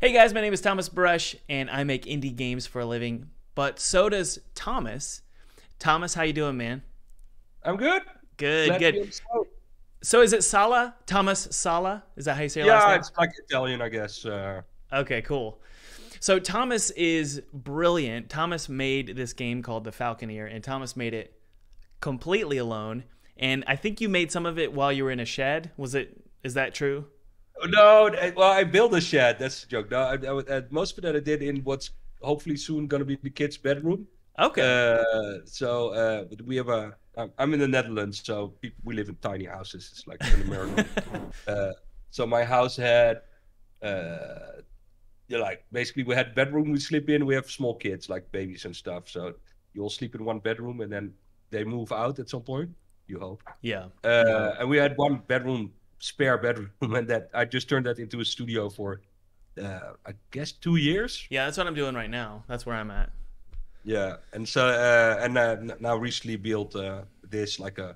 Hey guys, my name is Thomas Brush, and I make indie games for a living. But so does Thomas. Thomas, how you doing, man? I'm good. Good, Glad to be good. on the show. So is it Sala? Thomas Sala? Is that how you say your last Yeah, name? it's like Italian, I guess. Okay, cool. So Thomas is brilliant. Thomas made this game called The Falconeer, and Thomas made it completely alone. And I think you made some of it while you were in a shed. Is that true? No, well, I built a shed. That's a joke. No, most of it I did in what's hopefully soon going to be the kids' bedroom. Okay. But we have I'm in the Netherlands, so we live in tiny houses. It's like in America. So my house had, like basically we had bedroom we sleep in. We have small kids, like babies and stuff. So you all sleep in one bedroom, and then they move out at some point. You hope. Yeah. And we had one bedroom, spare bedroom, and that I just turned that into a studio for, I guess 2 years. Yeah, that's what I'm doing right now. That's where I'm at. Yeah, and so now recently built this like a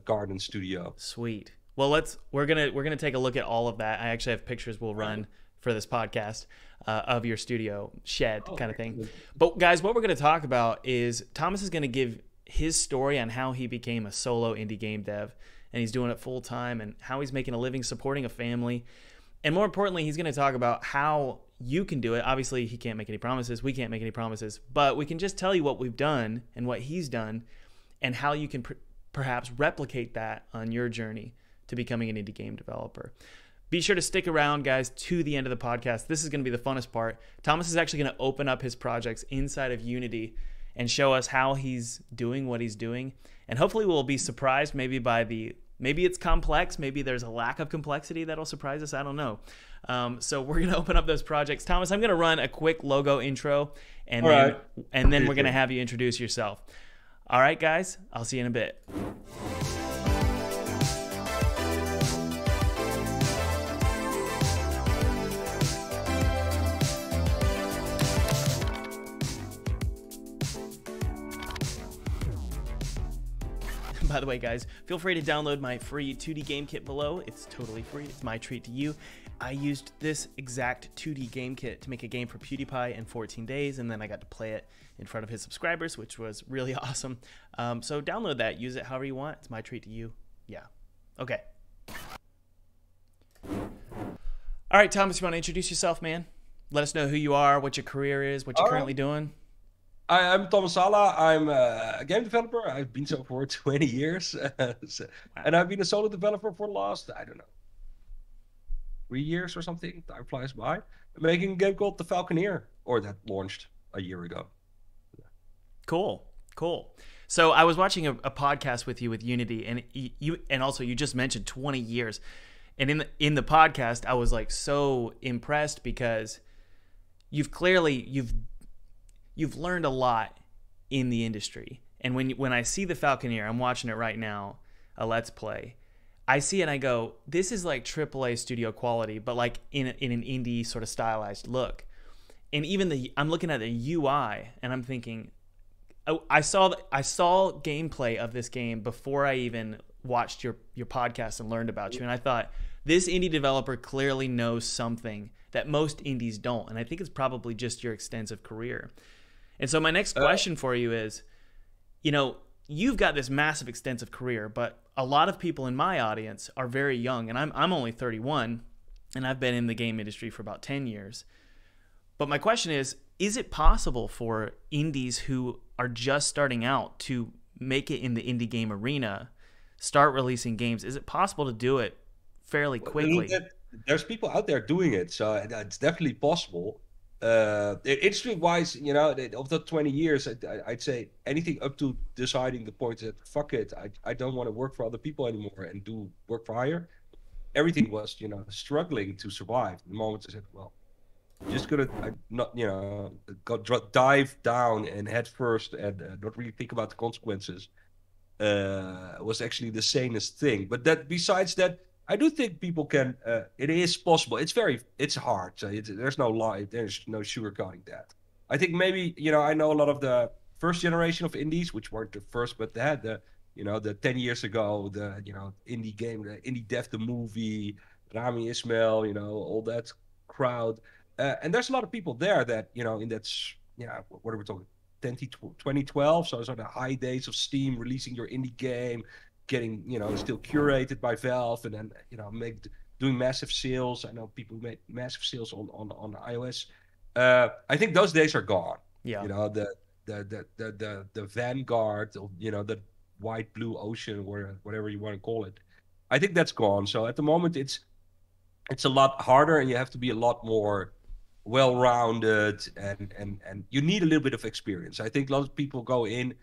garden studio. Sweet. Well, we're gonna take a look at all of that. I actually have pictures we'll run for this podcast of your studio shed kind of thing. But guys, what we're gonna talk about is Thomas is gonna give his story on how he became a solo indie game dev, and he's doing it full time, and how he's making a living supporting a family. And more importantly, he's going to talk about how you can do it. Obviously, he can't make any promises. We can't make any promises. But we can just tell you what we've done and what he's done and how you can perhaps replicate that on your journey to becoming an indie game developer. Be sure to stick around, guys, to the end of the podcast. This is going to be the funnest part. Thomas is actually going to open up his projects inside of Unity and show us how he's doing what he's doing. And hopefully we'll be surprised maybe it's complex. Maybe there's a lack of complexity that'll surprise us. I don't know. So we're going to open up those projects. Thomas, I'm going to run a quick logo intro, and then we're going to have you introduce yourself. All right, guys, I'll see you in a bit. By the way, guys, feel free to download my free 2D game kit below. It's totally free. It's my treat to you. I used this exact 2D game kit to make a game for PewDiePie in 14 days, and then I got to play it in front of his subscribers, which was really awesome. So download that. Use it however you want. It's my treat to you. Yeah. Okay. All right, Thomas, you want to introduce yourself, man? Let us know who you are, what your career is, what you're currently doing. I'm Tomas Sala. I'm a game developer. I've been so for 20 years. And I've been a solo developer for the last, I don't know, 3 years or something. Time flies by. I'm making a game called The Falconeer, or that launched a year ago. Cool. So I was watching a podcast with you with Unity, and you just mentioned 20 years. And in the podcast, I was like so impressed because you've learned a lot in the industry. And when I see The Falconeer, I'm watching it right now, a Let's Play. I see it and I go, this is like AAA studio quality, but like in an indie sort of stylized look. And even I'm looking at the UI and I'm thinking, oh, I saw gameplay of this game before I even watched your podcast and learned about you. And I thought, this indie developer clearly knows something that most indies don't. And I think it's probably just your extensive career. And so my next question for you is, you've got this massive extensive career, but a lot of people in my audience are very young, and I'm only 31, and I've been in the game industry for about 10 years. But my question is it possible for indies who are just starting out to make it in the indie game arena, start releasing games? Is it possible to do it fairly quickly? There's people out there doing it, so it's definitely possible. Industry-wise, of the 20 years, I'd say anything up to deciding the point that fuck it, I don't want to work for other people anymore and do work for hire. Everything was, struggling to survive. The moment I said, well, just gonna dive down and head first and not really think about the consequences, was actually the sanest thing. But besides that, I do think people can. It is possible. It's hard. So there's no lie. There's no sugarcoating that. I think maybe I know a lot of the first generation of indies, which weren't the first, but they had the 10 years ago, the indie game, the indie dev, the movie, Rami Ismail, all that crowd. And there's a lot of people there that, you know, in that, yeah, what are we talking? 2012, so sort of high days of Steam releasing your indie game, getting, you know, still curated by Valve, and then, you know, doing massive sales. I know people who made massive sales on iOS. I think those days are gone. Yeah. You know, the vanguard, you know, the white blue ocean, or whatever you want to call it. I think that's gone. So at the moment, it's a lot harder, and you have to be a lot more well-rounded, and you need a little bit of experience. I think a lot of people go in,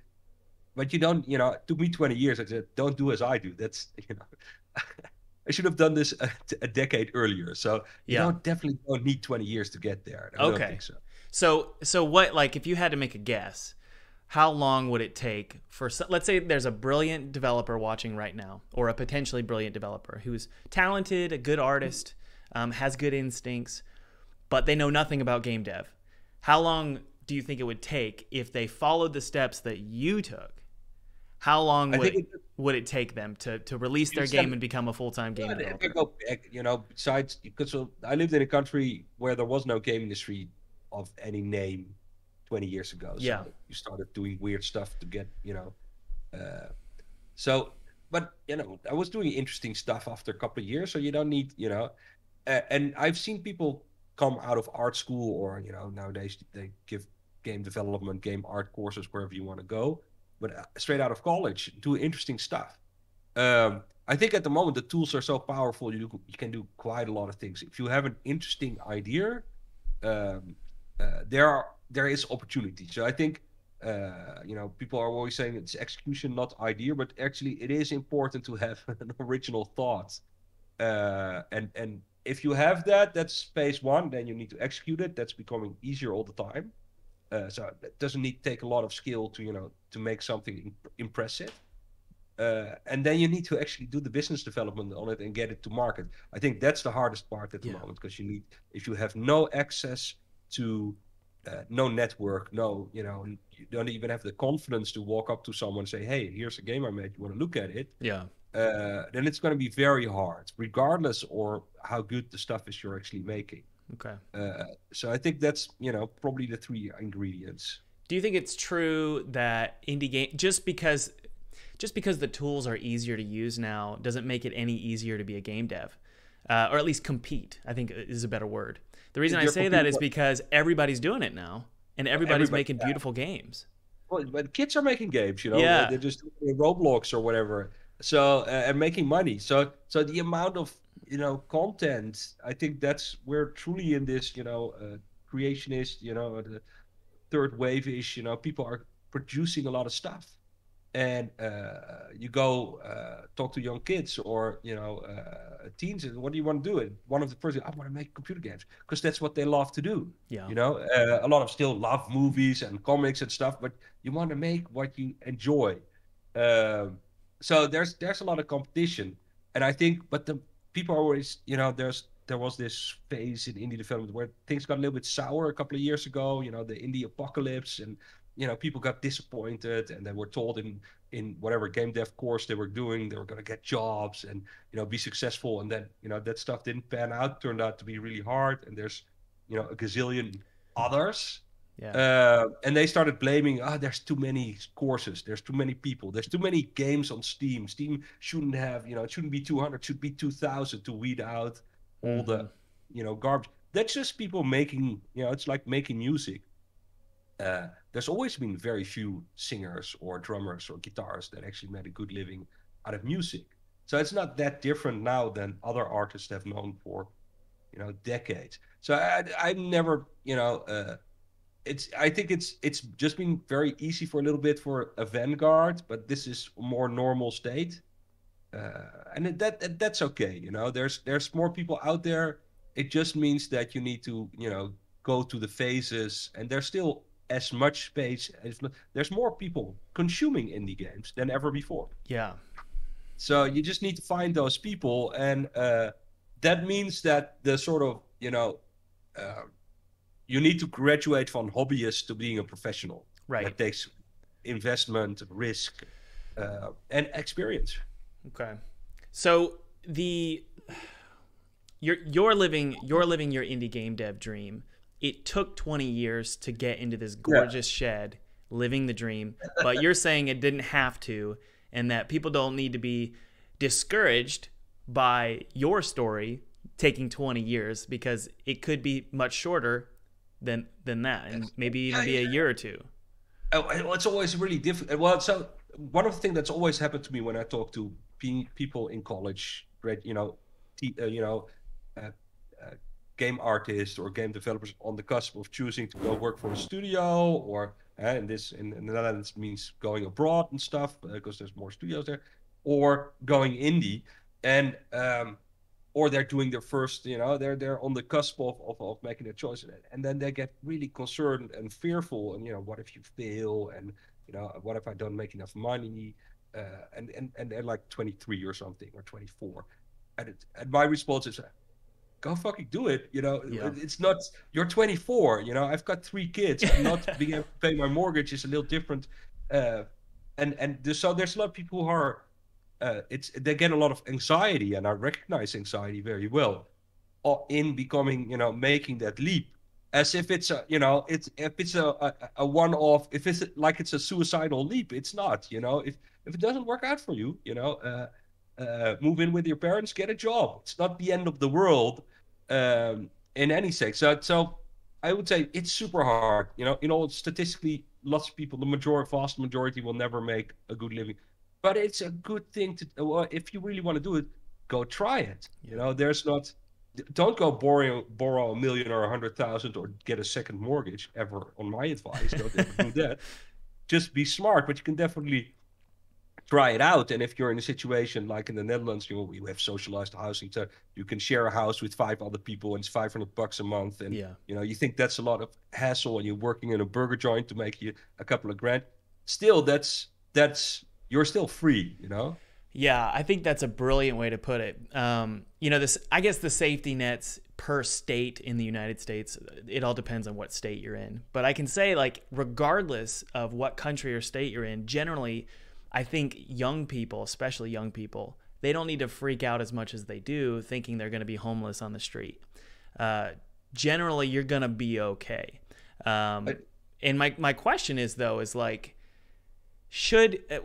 but you don't. You know, it took me 20 years. I said, don't do as I do. That's, you know, I should have done this a decade earlier. So you definitely don't need 20 years to get there. I don't think so. So what, like, if you had to make a guess, how long would it take for, let's say there's a brilliant developer watching right now, or a potentially brilliant developer who's talented, a good artist, has good instincts, but they know nothing about game dev. How long do you think it would take if they followed the steps that you took? How long would it take them to release their game and become a full-time game developer? Go back, you know, besides, because I lived in a country where there was no game industry of any name 20 years ago. So you started doing weird stuff to get, you know. But, you know, I was doing interesting stuff after a couple of years, so you don't need, you know. And I've seen people come out of art school, or, you know, nowadays they give game development, game art courses, wherever you want to go. But straight out of college, do interesting stuff. I think at the moment the tools are so powerful, you can do quite a lot of things. If you have an interesting idea, there is opportunity. So I think, you know, people are always saying it's execution, not idea, but actually it is important to have an original thought. And if you have that, that's phase one. Then you need to execute it. That's becoming easier all the time. So it doesn't take a lot of skill to, you know, to make something impressive. And then you need to actually do the business development on it and get it to market. I think that's the hardest part at the moment, because if you have no access to, no network, no, you know, you don't even have the confidence to walk up to someone and say, hey, here's a game I made, you want to look at it? Then it's going to be very hard, regardless or how good the stuff is you're actually making. Okay. So I think that's, you know, probably the three ingredients. Do you think it's true that indie game, just because the tools are easier to use now, doesn't make it any easier to be a game dev, or at least compete? I think is a better word. The reason I say that is because everybody's doing it now, and everybody's making beautiful games. Well, but kids are making games, you know. They're just doing Roblox or whatever. So and making money. So the amount of, you know, content, I think that's, we're truly in this, you know, creationist, you know, the third wave-ish, you know, people are producing a lot of stuff. And you go talk to young kids, or, you know, teens, and what do you want to do? And one of the first, I want to make computer games, because that's what they love to do. You know, a lot of still love movies and comics and stuff, but you want to make what you enjoy. So there's a lot of competition, and I think, but the people are always, you know, there was this phase in indie development where things got a little bit sour a couple of years ago. You know, the indie apocalypse, and, you know, people got disappointed, and they were told in whatever game dev course they were doing, they were going to get jobs and, you know, be successful. And then, you know, that stuff didn't pan out, turned out to be really hard. And there's, you know, a gazillion others. And they started blaming, there's too many courses, there's too many people, there's too many games on Steam. Steam shouldn't have, you know, it shouldn't be 200, it should be 2,000 to weed out all the, you know, garbage. That's just people making, you know, it's like making music. There's always been very few singers or drummers or guitarists that actually made a good living out of music. So it's not that different now than other artists have known for, you know, decades. So I've never, you know, I think it's just been very easy for a little bit for a vanguard, but this is a more normal state, and that's okay. You know, there's more people out there. It just means that you need to, you know, go to the phases, and there's still as much space. There's more people consuming indie games than ever before. So you just need to find those people, and that means that the sort of, you know, you need to graduate from hobbyist to being a professional. That takes investment, risk, and experience. Okay. So you're living your indie game dev dream. it took 20 years to get into this gorgeous shed, living the dream, but you're saying it didn't have to, and that people don't need to be discouraged by your story taking 20 years, because it could be much shorter than that, and maybe even be a year or two. Well, it's always really difficult. Well, so one of the things that's always happened to me when I talk to people in college, game artists or game developers on the cusp of choosing to go work for a studio, or in the Netherlands means going abroad and stuff, because there's more studios there, or going indie, and or they're doing their first, they're on the cusp of making a choice, and then they get really concerned and fearful, and what if you fail, and what if I don't make enough money, and they're like 23 or something, or 24, and my response is, go fucking do it. It's not, you're 24, I've got 3 kids, and not being able to pay my mortgage is a little different, so there's a lot of people who are they get a lot of anxiety, and I recognize anxiety very well in becoming, making that leap, as if it's a, if it's a one-off, if it's like it's a suicidal leap. It's not, if it doesn't work out for you, move in with your parents, get a job. It's not the end of the world, in any sense. So I would say it's super hard. Statistically, lots of people, vast majority, will never make a good living. But it's a good thing to, if you really want to do it, go try it. Don't go borrow $1 million or 100,000 or get a second mortgage ever, on my advice. Don't ever do that. Just be smart, but you can definitely try it out. And if you're in a situation like in the Netherlands, we have socialized housing, so you can share a house with 5 other people, and it's $500 a month, and you think that's a lot of hassle, and you're working in a burger joint to make you a couple of grand. Still, that's you're still free, Yeah, I think that's a brilliant way to put it. I guess the safety nets per state in the United States, it all depends on what state you're in. But I can say, like, regardless of what country or state you're in, generally, I think young people, especially young people, they don't need to freak out as much as they do, thinking they're going to be homeless on the street. Generally, you're going to be okay. And my question is, though, is like,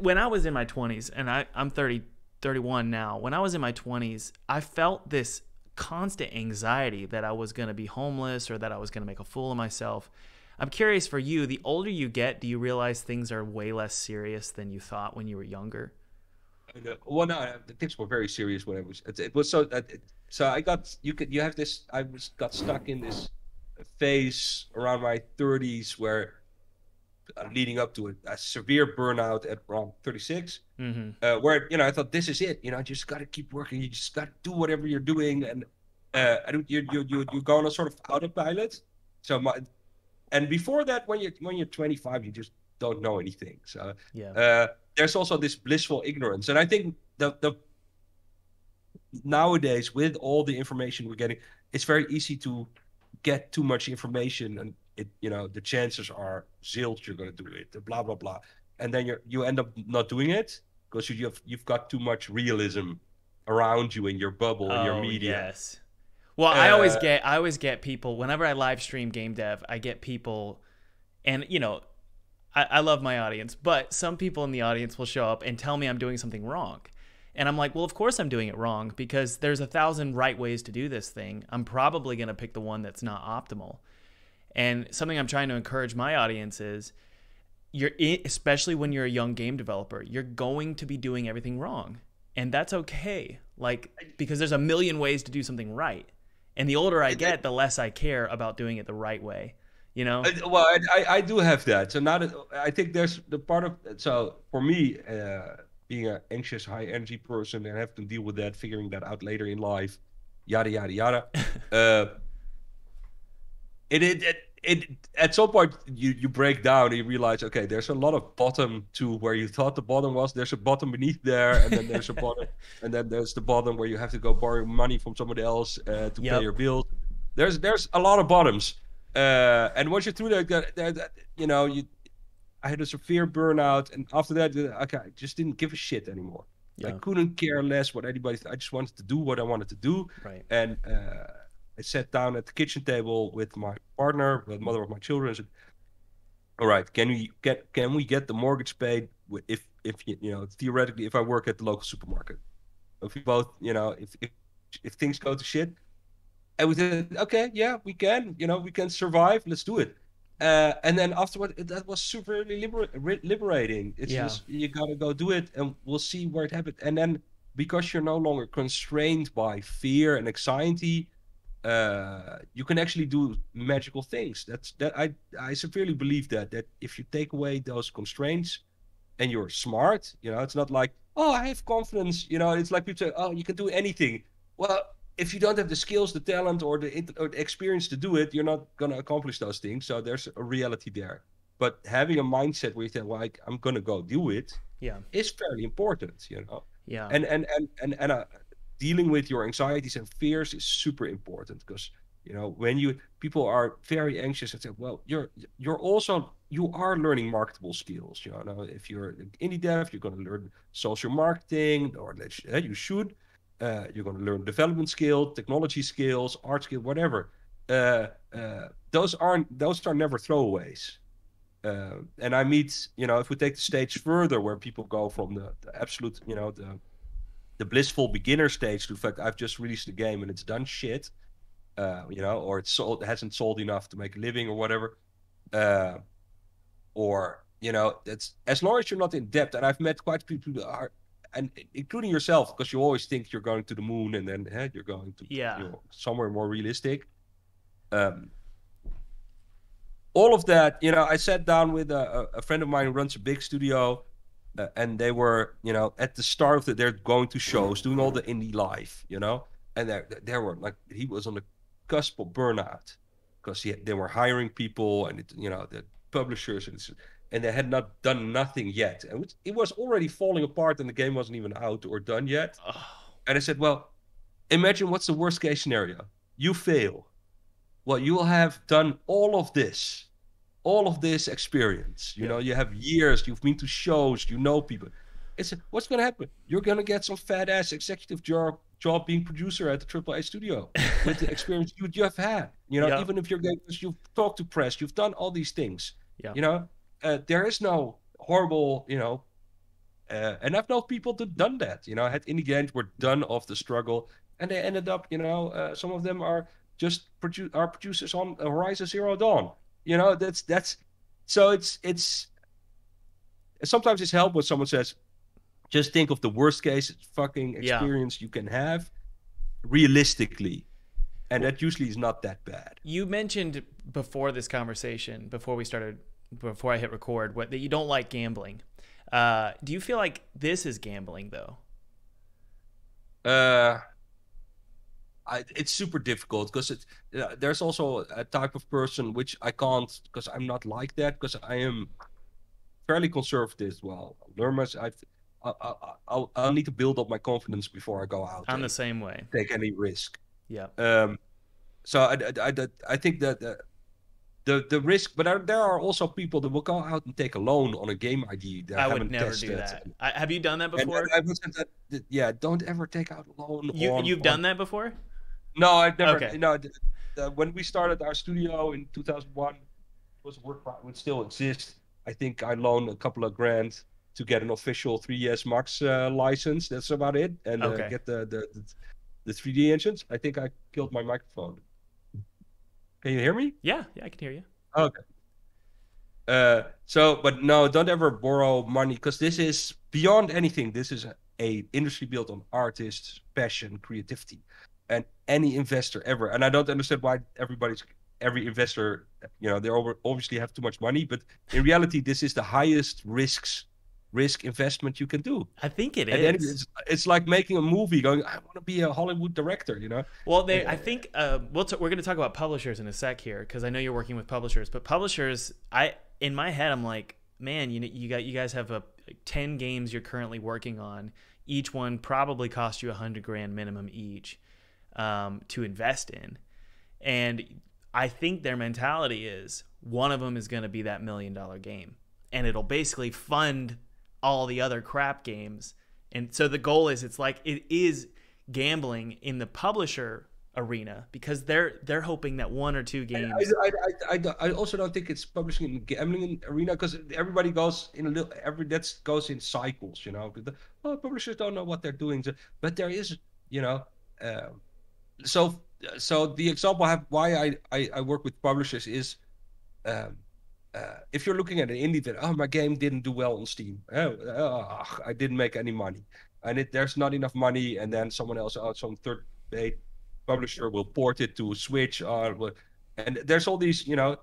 when I was in my 20s, and I'm 31 now, when I was in my 20s, I felt this constant anxiety that I was going to be homeless, or that I was going to make a fool of myself. I'm curious, for you, the older you get, do you realize things are way less serious than you thought when you were younger? Well, no, things were very serious when it was so that. So I got got stuck in this phase around my 30s where, leading up to a severe burnout at around 36, where I thought, this is it. You just got to keep working. You just got to do whatever you're doing, and you go on a sort of autopilot. And before that, when you're 25, you just don't know anything. So there's also this blissful ignorance, and I think the nowadays, with all the information we're getting, it's very easy to get too much information, and the chances are zilch you're going to do it, blah blah blah, and then you end up not doing it because you've got too much realism around you in your bubble, in your media. Yes. Well, I always get people whenever I live stream game dev. I get people, and I love my audience, but some people in the audience will show up and tell me I'm doing something wrong. And I'm like, well, of course I'm doing it wrong, because there's 1,000 right ways to do this thing. I'm probably going to pick the one that's not optimal. And something I'm trying to encourage my audience is, especially when you're a young game developer, you're going to be doing everything wrong. And that's okay. Because there's a million ways to do something right. And the older I get, the less I care about doing it the right way. Well, I do have that. So now that I think there's the part of, so for me, being an anxious, high energy person, and have to deal with that, figuring that out later in life, yada yada yada. It at some point you break down and you realize, okay, there's a lot of bottom to where you thought the bottom was. There's a bottom beneath there, and then there's a bottom, and then there's the bottom where you have to go borrow money from somebody else to pay your bills. There's a lot of bottoms, and once you're through that, I had a severe burnout, and after that, okay, I just didn't give a shit anymore. Yeah. I couldn't care less what anybody. I just wanted to do what I wanted to do, right. And I sat down at the kitchen table with my partner, the mother of my children, and said, all right, can we get the mortgage paid if theoretically if I work at the local supermarket? If we both, if things go to shit, and we said, okay, yeah, we can, we can survive. Let's do it. And then afterward, that was super liberating. It's just, you gotta go do it, and we'll see where it happens. And then because you're no longer constrained by fear and anxiety, you can actually do magical things. I severely believe that if you take away those constraints and you're smart, it's not like, oh, I have confidence. It's like people say, oh, you can do anything. Well, if you don't have the skills, the talent, or the experience to do it, you're not going to accomplish those things. So there's a reality there. But having a mindset where you think, well, I'm going to go do it, is fairly important, Yeah. And dealing with your anxieties and fears is super important, because when people are very anxious and say, well, you are learning marketable skills. If you're indie dev, you're going to learn social marketing, or you should. You're going to learn development skill, technology skills, art skill, whatever. Those are never throwaways. And I meet, if we take the stage further, where people go from the absolute, the blissful beginner stage to the fact I've just released a game and it's done shit, or it hasn't sold enough to make a living or whatever, or that's, as long as you're not in debt. And I've met quite a few people that are, and including yourself, because you always think you're going to the moon, and then you're going to somewhere more realistic. All of that, I sat down with a friend of mine who runs a big studio, and they were, at the start of they're going to shows, doing all the indie live, and they were like, he was on the cusp of burnout, because they were hiring people, and the publishers, and they had not done nothing yet. And it was already falling apart, and the game wasn't even out or done yet. Oh. And I said, well, imagine what's the worst case scenario. You fail. Well, you will have done all of this experience. You have years, you've been to shows, people. It's what's going to happen? You're going to get some fat ass executive job being producer at the AAA studio with the experience you have had. Even if you've talked to press, you've done all these things. Yeah. There is no horrible, and I've known people that done that. I had indie games were done off the struggle, and they ended up, some of them are just producers on Horizon Zero Dawn. That's so it's sometimes it's helpful when someone says, just think of the worst case fucking experience you can have realistically. And that usually is not that bad. You mentioned before this conversation, before I hit record, that you don't like gambling. Do you feel like this is gambling, though? It's super difficult, because there's also a type of person which I can't, because I'm not like that, because I am fairly conservative. Well, I'll need to build up my confidence before I go out. I'm the same way. Take any risk. Yeah. So I think that the risk, but there are also people that will go out and take a loan on a game ID. I would never do that. Have you done that before? I would say that, don't ever take out a loan. You've done that before? No, I've never. Okay. When we started our studio in 2001, would still exist. I think I loaned a couple of grand to get an official 3ds Max license. That's about it, and get the 3D engines. I think I killed my microphone. Can you hear me? Yeah, I can hear you. Okay. But no, don't ever borrow money, because this is beyond anything. This is a industry built on artists, passion, creativity, and any investor ever. And I don't understand why every investor, they obviously have too much money, but in reality, this is the highest risk investment you can do. I think it is. It's like making a movie, going, I want to be a Hollywood director, Well, I think we're going to talk about publishers in a sec here, because I know you're working with publishers. But publishers, in my head, I'm like, man, you guys have 10 games you're currently working on. Each one probably cost you $100,000 minimum each to invest in, and I think their mentality is one of them is going to be that $1 million game, and it'll basically fund all the other crap games. And so the goal is, it's like, it is gambling in the publisher arena because they're hoping that one or two games. I also don't think it's publishing in the gambling arena because everybody goes in a little that goes in cycles, you know. Publishers don't know what they're doing, but there is, you know, so the example I have why I work with publishers is um, if you're looking at an indie that my game didn't do well on Steam, I didn't make any money, and there's not enough money, and then someone else, some third publisher will port it to Switch, and there's all these, you know,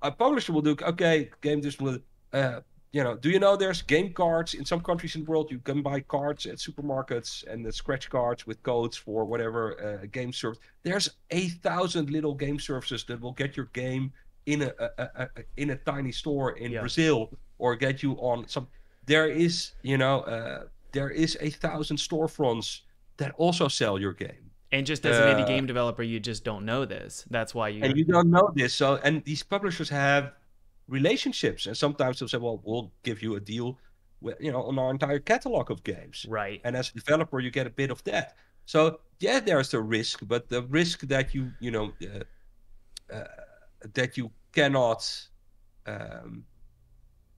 a publisher will do okay, game just will, you know, do you know there's game cards in some countries in the world? You can buy cards at supermarkets and the scratch cards with codes for whatever game service. There's 8,000 little game services that will get your game in a tiny store in Brazil or get you on some. There is, you know, there is 1,000 storefronts that also sell your game. And just as an indie game developer, you just don't know this. That's why you don't know this. So, and these publishers have relationships, and sometimes they'll say, "Well, we'll give you a deal, with, you know, on our entire catalog of games." Right. And as a developer, you get a bit of that. So, yeah, there's the risk, but the risk that you know, that you cannot.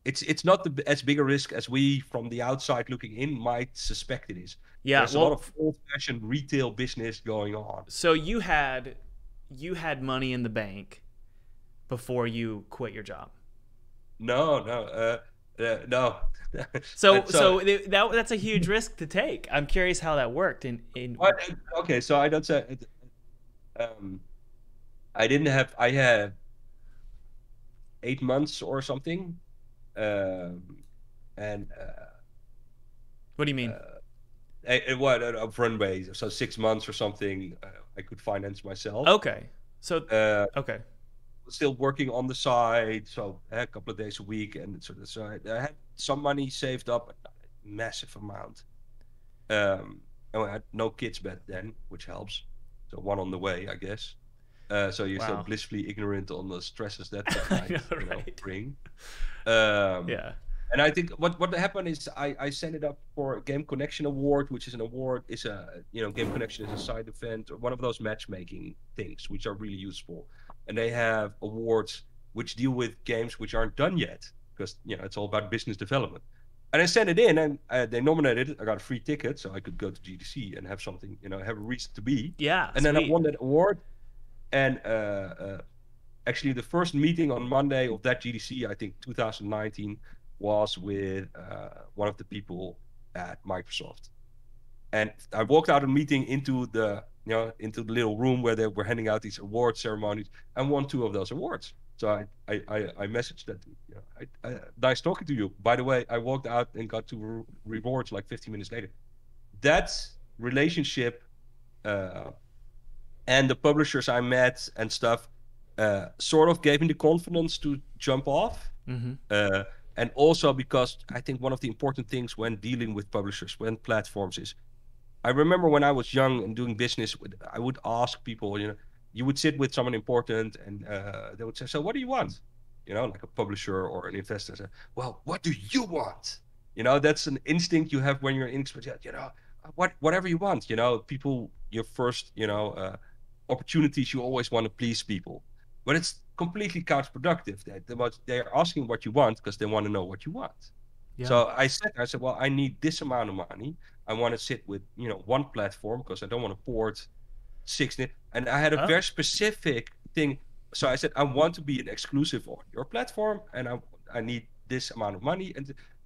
It's not as big a risk as we from the outside looking in might suspect it is. Yeah, there's a lot of old-fashioned retail business going on. So you had money in the bank before you quit your job. No. So that's a huge risk to take. I'm curious how that worked. Okay, so I don't say. I had 8 months or something, and what do you mean? A runway, so 6 months or something. I could finance myself. Okay, so okay. Still working on the side, so a couple of days a week, and so I had some money saved up, a massive amount. And I had no kids back then, which helps. So one on the way, I guess. So you're still blissfully ignorant on the stresses that might bring. Yeah. And I think what happened is I signed it up for a Game Connection Award, which is an award, is a, you know, Game Connection is a side event, or one of those matchmaking things, which are really useful. And they have awards which deal with games which aren't done yet, because, you know, it's all about business development. And I sent it in, and they nominated it. I got a free ticket, so I could go to GDC and have something, you know, have a reason to be. Yeah. And then I won that award. And actually, the first meeting on Monday of that GDC, I think 2019, was with one of the people at Microsoft. And I walked out of the meeting into the little room where they were handing out these award ceremonies, and won 2 of those awards. So I messaged that, you know, nice talking to you. By the way, I walked out and got 2 rewards like 15 minutes later. That relationship and the publishers I met and stuff sort of gave me the confidence to jump off. Mm-hmm. And also because I think one of the important things when dealing with publishers, when platforms is, I remember when I was young and doing business, I would ask people, you know, you would sit with someone important and they would say, so what do you want? You know, like a publisher or an investor. Say, well, what do you want? You know, that's an instinct you have when you're inexperienced, you know, whatever you want, you know, people, your first, you know, opportunities, you always want to please people. But it's completely counterproductive. They're asking what you want because they want to know what you want. Yeah. So I said, well, I need this amount of money. I want to sit with, you know, one platform because I don't want to port 6. And I had a very specific thing. So I said, I want to be an exclusive on your platform, and I need this amount of money.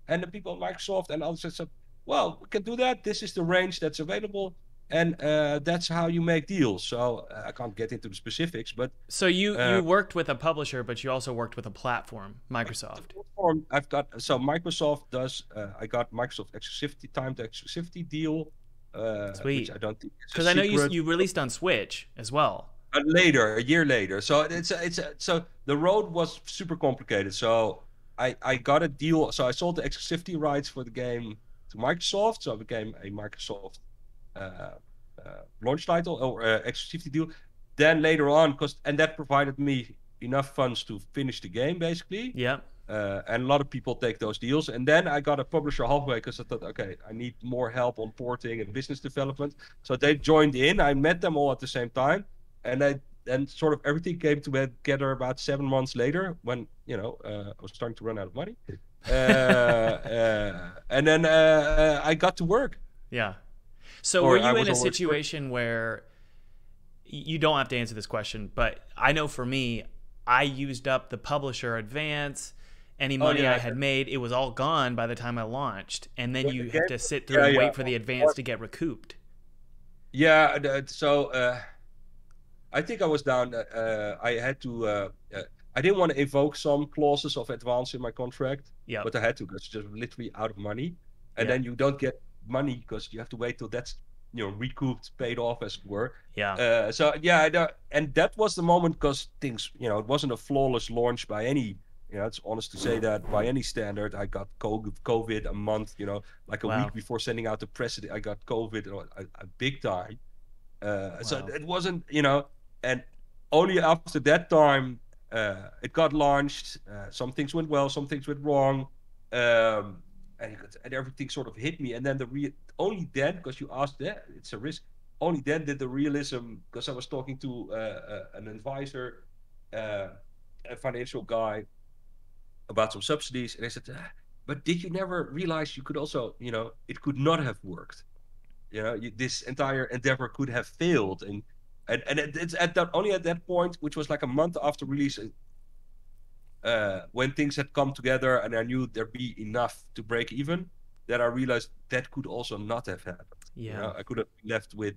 And the people at Microsoft and others said, well, we can do that. This is the range that's available. And that's how you make deals. So I can't get into the specifics, but so you worked with a publisher, but you also worked with a platform, Microsoft. Microsoft does. I got Microsoft exclusivity, timed exclusivity deal. Sweet. Which I don't think because I know you released on Switch as well. Later, a year later. So so the road was super complicated. So I got a deal. So I sold the exclusivity rights for the game to Microsoft. So I became a Microsoft launch title or exclusivity deal. Then later on, and that provided me enough funds to finish the game basically. Yeah. And a lot of people take those deals. And then I got a publisher halfway because I thought, okay, I need more help on porting and business development. So they joined in. I met them all at the same time, and sort of everything came together about 7 months later when I was starting to run out of money. And then I got to work. Yeah. So were you in a situation where you don't have to answer this question, but I know for me, I used up the publisher advance, any money I had made, it was all gone by the time I launched. And then you have to sit through and wait for the advance to get recouped. Yeah. So I think I was down. I had to. I didn't want to invoke some clauses of advance in my contract, but I had to because just literally out of money, and then you don't get money because you have to wait till that's recouped, paid off, as it were. And that was the moment because things, it wasn't a flawless launch by any. It's honest to say that by any standard. I got COVID a month, like a week before sending out the press. I got COVID a big time. So it wasn't, and only after that time it got launched. Some things went well, some things went wrong, and everything sort of hit me. And then only then, because you asked that, it's a risk. Only then did the realism, because I was talking to an advisor, a financial guy, about some subsidies, and I said, but did you never realize you could also, it could not have worked. This entire endeavor could have failed, and it's only at that point, which was like a month after release, when things had come together and I knew there'd be enough to break even, that I realized that could also not have happened. I could have been left with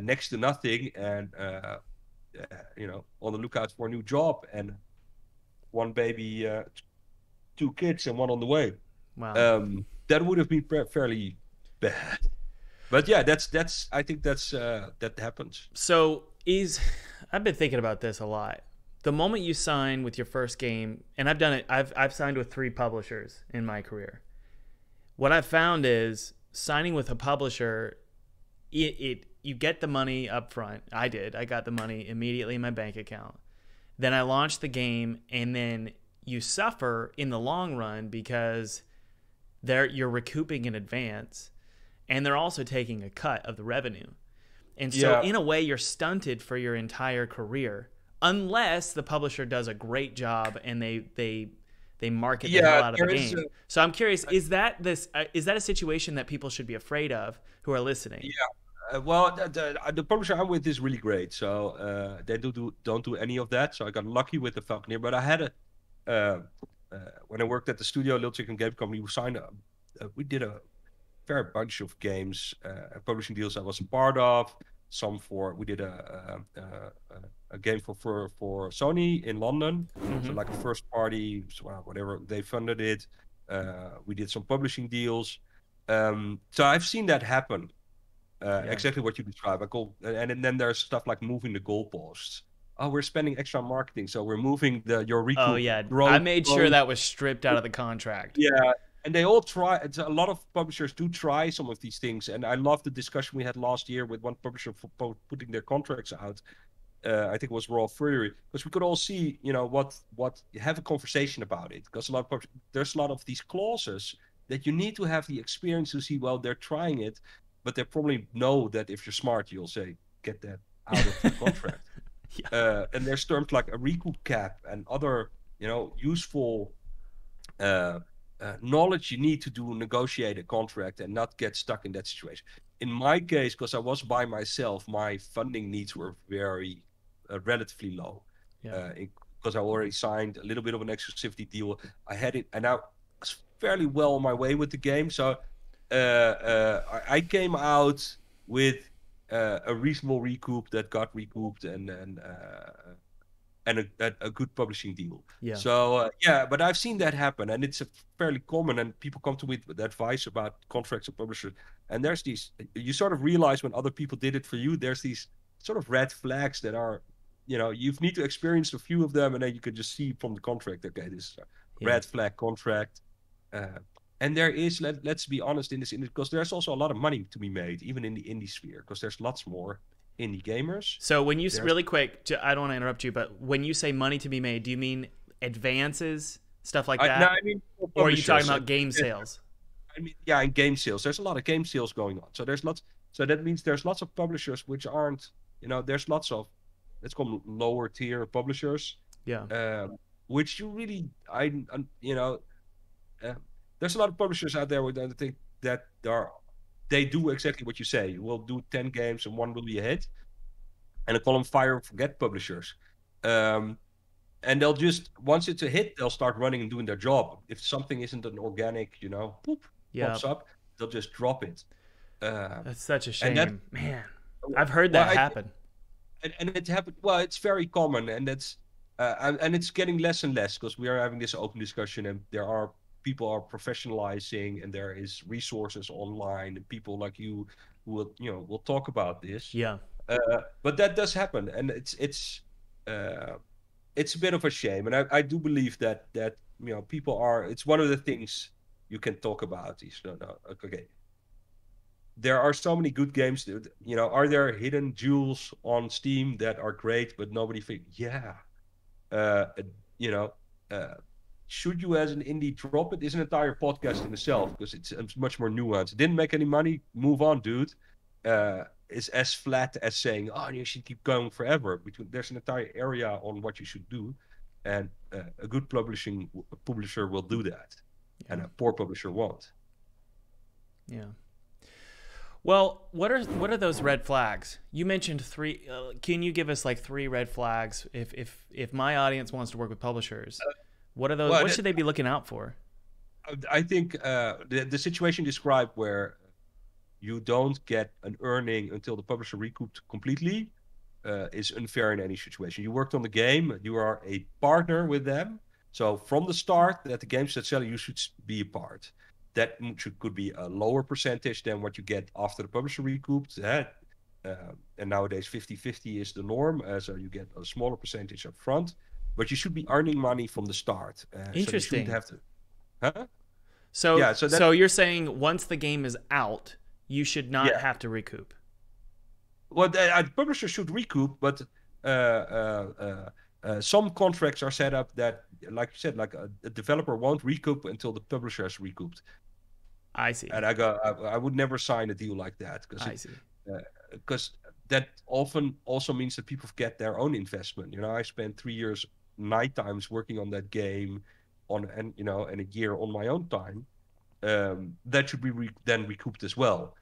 next to nothing, and on the lookout for a new job, and one baby, 2 kids, and one on the way. Wow. That would have been fairly bad. But yeah, that's I think that happens. So I've been thinking about this a lot. The moment you sign with your first game, and I've done it, I've signed with 3 publishers in my career. What I've found is signing with a publisher, you get the money up front. I got the money immediately in my bank account. Then I launched the game, and then you suffer in the long run because you're recouping in advance, and they're also taking a cut of the revenue. And so in a way, you're stunted for your entire career, unless the publisher does a great job and they market the hell out of the game. So I'm curious, is that a situation that people should be afraid of who are listening? Yeah. Well, the publisher I'm with is really great. So they don't do any of that. So I got lucky with the Falconeer. But I had when I worked at the studio, Lynch and Game Company, we did a fair bunch of games, publishing deals I was a part of. We did a game for Sony in London, so like a first party, whatever, they funded it. We did some publishing deals, so I've seen that happen. Exactly what you describe. And then there's stuff like moving the goalposts. Oh, we're spending extra marketing, so we're moving your recoup. Oh yeah, I made sure that was stripped out of the contract. Yeah. And they all try. A lot of publishers do try some of these things, and I love the discussion we had last year with one publisher for putting their contracts out. I think it was Raw Fury, because we could all see, what have a conversation about it. Because there's a lot of these clauses that you need to have the experience to see. Well, they're trying it, but they probably know that if you're smart, you'll say, get that out of the contract. And there's terms like a recoup cap and other, useful. Knowledge you need to negotiate a contract and not get stuck in that situation. In my case, because I was by myself, my funding needs were very relatively low. Because I already signed a little bit of an exclusivity deal. I had it, and I was fairly well on my way with the game. So I came out with a reasonable recoup that got recouped, and a good publishing deal. So but I've seen that happen, and it's a fairly common, and people come to me with advice about contracts of publishers, and there's these, you sort of realize when other people did it for you, there's these sort of red flags that are, you need to experience a few of them, and then you can just see from the contract, okay, this is a red flag contract. And there is, let's be honest in this industry, because there's also a lot of money to be made, even in the indie sphere, because there's lots more indie gamers. So really quick, I don't want to interrupt you, but when you say money to be made, do you mean advances stuff like No, that? I mean for Or are you talking publishers. about game sales? I mean, yeah, in game sales, there's a lot of game sales going on. So there's lots. So that means there's lots of publishers which aren't, there's lots of, let's call them lower tier publishers, Yeah. which you really, uh, there's a lot of publishers out there with I think that they do exactly what you say. You will do 10 games and one will be a hit, and I call them fire and forget publishers. And they'll just, once it's a hit, they'll start running and doing their job. If something isn't an organic, pops up, they'll just drop it. That's such a shame, man. I've heard that happen. And it happened. Well, it's very common, and that's and it's getting less and less because we are having this open discussion, and people are professionalizing, and there is resources online, and people like you who will talk about this. Yeah. But that does happen, and it's a bit of a shame, and I do believe that people are. It's one of the things you can talk about. Okay. There are so many good games. Are there hidden jewels on Steam that are great, but nobody thinks? Yeah. Should you as an indie drop it? Is an entire podcast in itself because it's much more nuanced. It didn't make any money. Move on, dude. Is as flat as saying, oh, you should keep going forever. There's an entire area on what you should do, and a good publisher will do that, and a poor publisher won't. Yeah. Well, what are those red flags? You mentioned 3. Can you give us like 3 red flags if my audience wants to work with publishers? What are those? What should they be looking out for? I think the situation described where you don't get an earning until the publisher recouped completely is unfair in any situation. You worked on the game, you are a partner with them, so from the start that the game starts selling, you should be a part. That could be a lower percentage than what you get after the publisher recouped. And nowadays 50-50 is the norm, so you get a smaller percentage up front, but you should be earning money from the start. Interesting. So you shouldn't have to. So you're saying once the game is out, you should not have to recoup. Well, the publisher should recoup, but some contracts are set up that, like you said, like a developer won't recoup until the publisher has recouped. I see. And I would never sign a deal like that because that often also means that people get their own investment. I spent 3 years night times working on that game, and a year on my own time. That should be then recouped as well.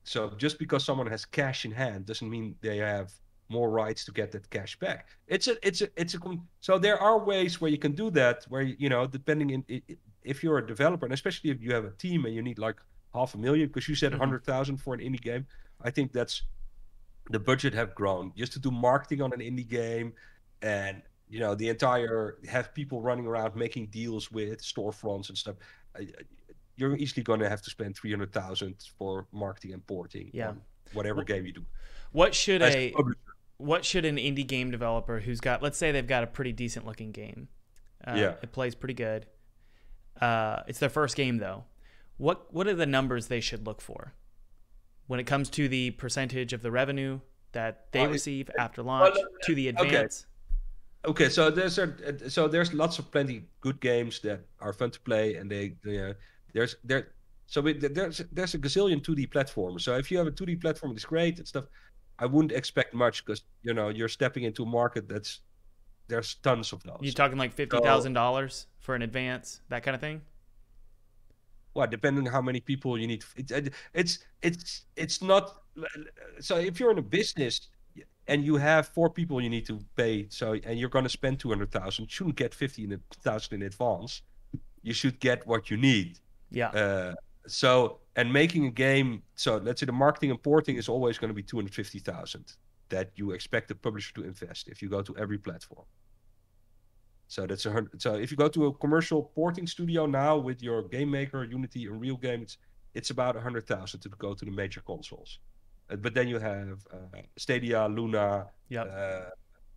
So just because someone has cash in hand doesn't mean they have more rights to get that cash back. So there are ways where you can do that, where depending if you're a developer, and especially if you have a team and you need like $500,000, because you said 100,000 for an indie game. I think that's the budget have grown just to do marketing on an indie game, and the entire have people running around making deals with storefronts and stuff. You're easily going to have to spend 300,000 for marketing and porting on whatever game you do. What should an indie game developer who's got, let's say they've got a pretty decent looking game, it plays pretty good. It's their first game though. What are the numbers they should look for when it comes to the percentage of the revenue that they receive after launch to the advance? Okay, so there's lots of plenty good games that are fun to play, and there's a gazillion 2D platforms. So if you have a 2D platform that's great and stuff, I wouldn't expect much because you're stepping into a market there's tons of those. You're talking like $50,000 for an advance, that kind of thing? Well, depending on how many people you need. It's not. So if you're in a business and you have 4 people you need to pay, and you're going to spend 200,000, you shouldn't get 50,000 in advance. You should get what you need. Yeah. And making a game. So let's say the marketing and porting is always going to be 250,000 that you expect the publisher to invest if you go to every platform. So that's 100. So if you go to a commercial porting studio now with your game maker, Unity, Unreal game, it's about 100,000 to go to the major consoles. But then you have Stadia, Luna,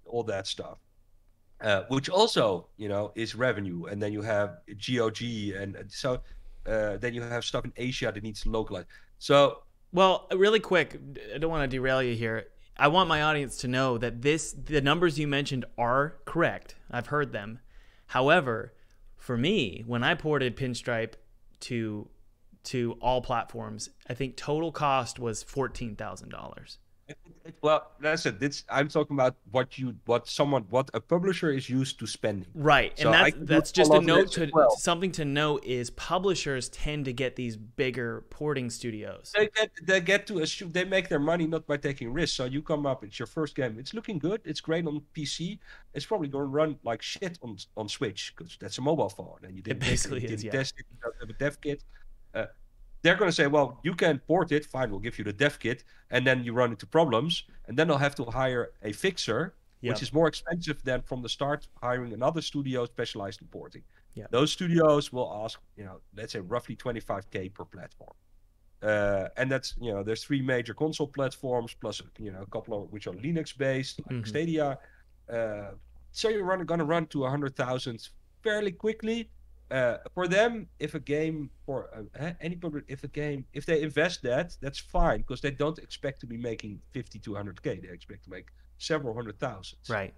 all that stuff, which also is revenue. And then you have GOG, and so then you have stuff in Asia that needs to localize. So, well, really quick, I don't want to derail you here. I want my audience to know that the numbers you mentioned are correct. I've heard them. However, For me, when I ported Pinstripe to all platforms, I think total cost was $14,000. Well, that's it. I'm talking about what a publisher is used to spending. Right, So and that's just a note to well. something to note is publishers tend to get these bigger porting studios. They get to assume they make their money not by taking risks. So you come up, it's your first game, it's looking good, it's great on PC, it's probably going to run like shit on Switch because that's a mobile phone, and you didn't test it, you don't have a dev kit. They're going to say, well, you can port it, fine, we'll give you the dev kit, and then you run into problems, and then they'll have to hire a fixer, which is more expensive than from the start hiring another studio specialized in porting. Those studios will ask, let's say roughly $25K per platform. And that's, there's 3 major console platforms, plus, a couple of which are Linux based, like Stadia. So you're going to run to 100,000 fairly quickly. For them, if a game if they invest that's fine, because they don't expect to be making 50 to 100K. They expect to make several hundred thousands. Right.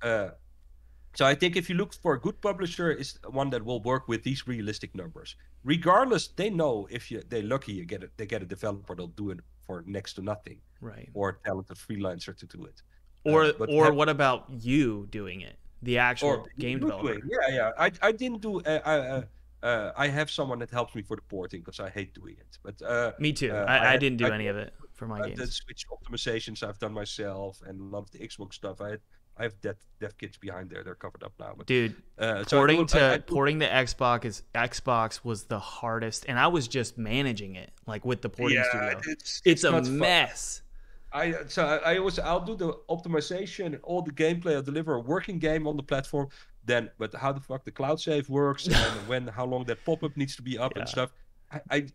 So I think if you look for a good publisher, is one that will work with these realistic numbers. Regardless, they know if they're lucky, they get a developer that'll do it for next to nothing. Right. Or a talented freelancer to do it. Or what about you doing it? The actual game developer. Yeah. I didn't do. I have someone that helps me for the porting because I hate doing it. But me too. I didn't do any of it for my games. The Switch optimizations I've done myself, and a lot of the Xbox stuff. I have dev kits behind there. They're covered up now. But, dude, porting the Xbox was the hardest, and I was just managing it like with the porting studio. It's a mess. Fun. I'll do the optimization and all the gameplay. I'll deliver a working game on the platform. But how the fuck the cloud save works and how long that pop-up needs to be up and stuff. I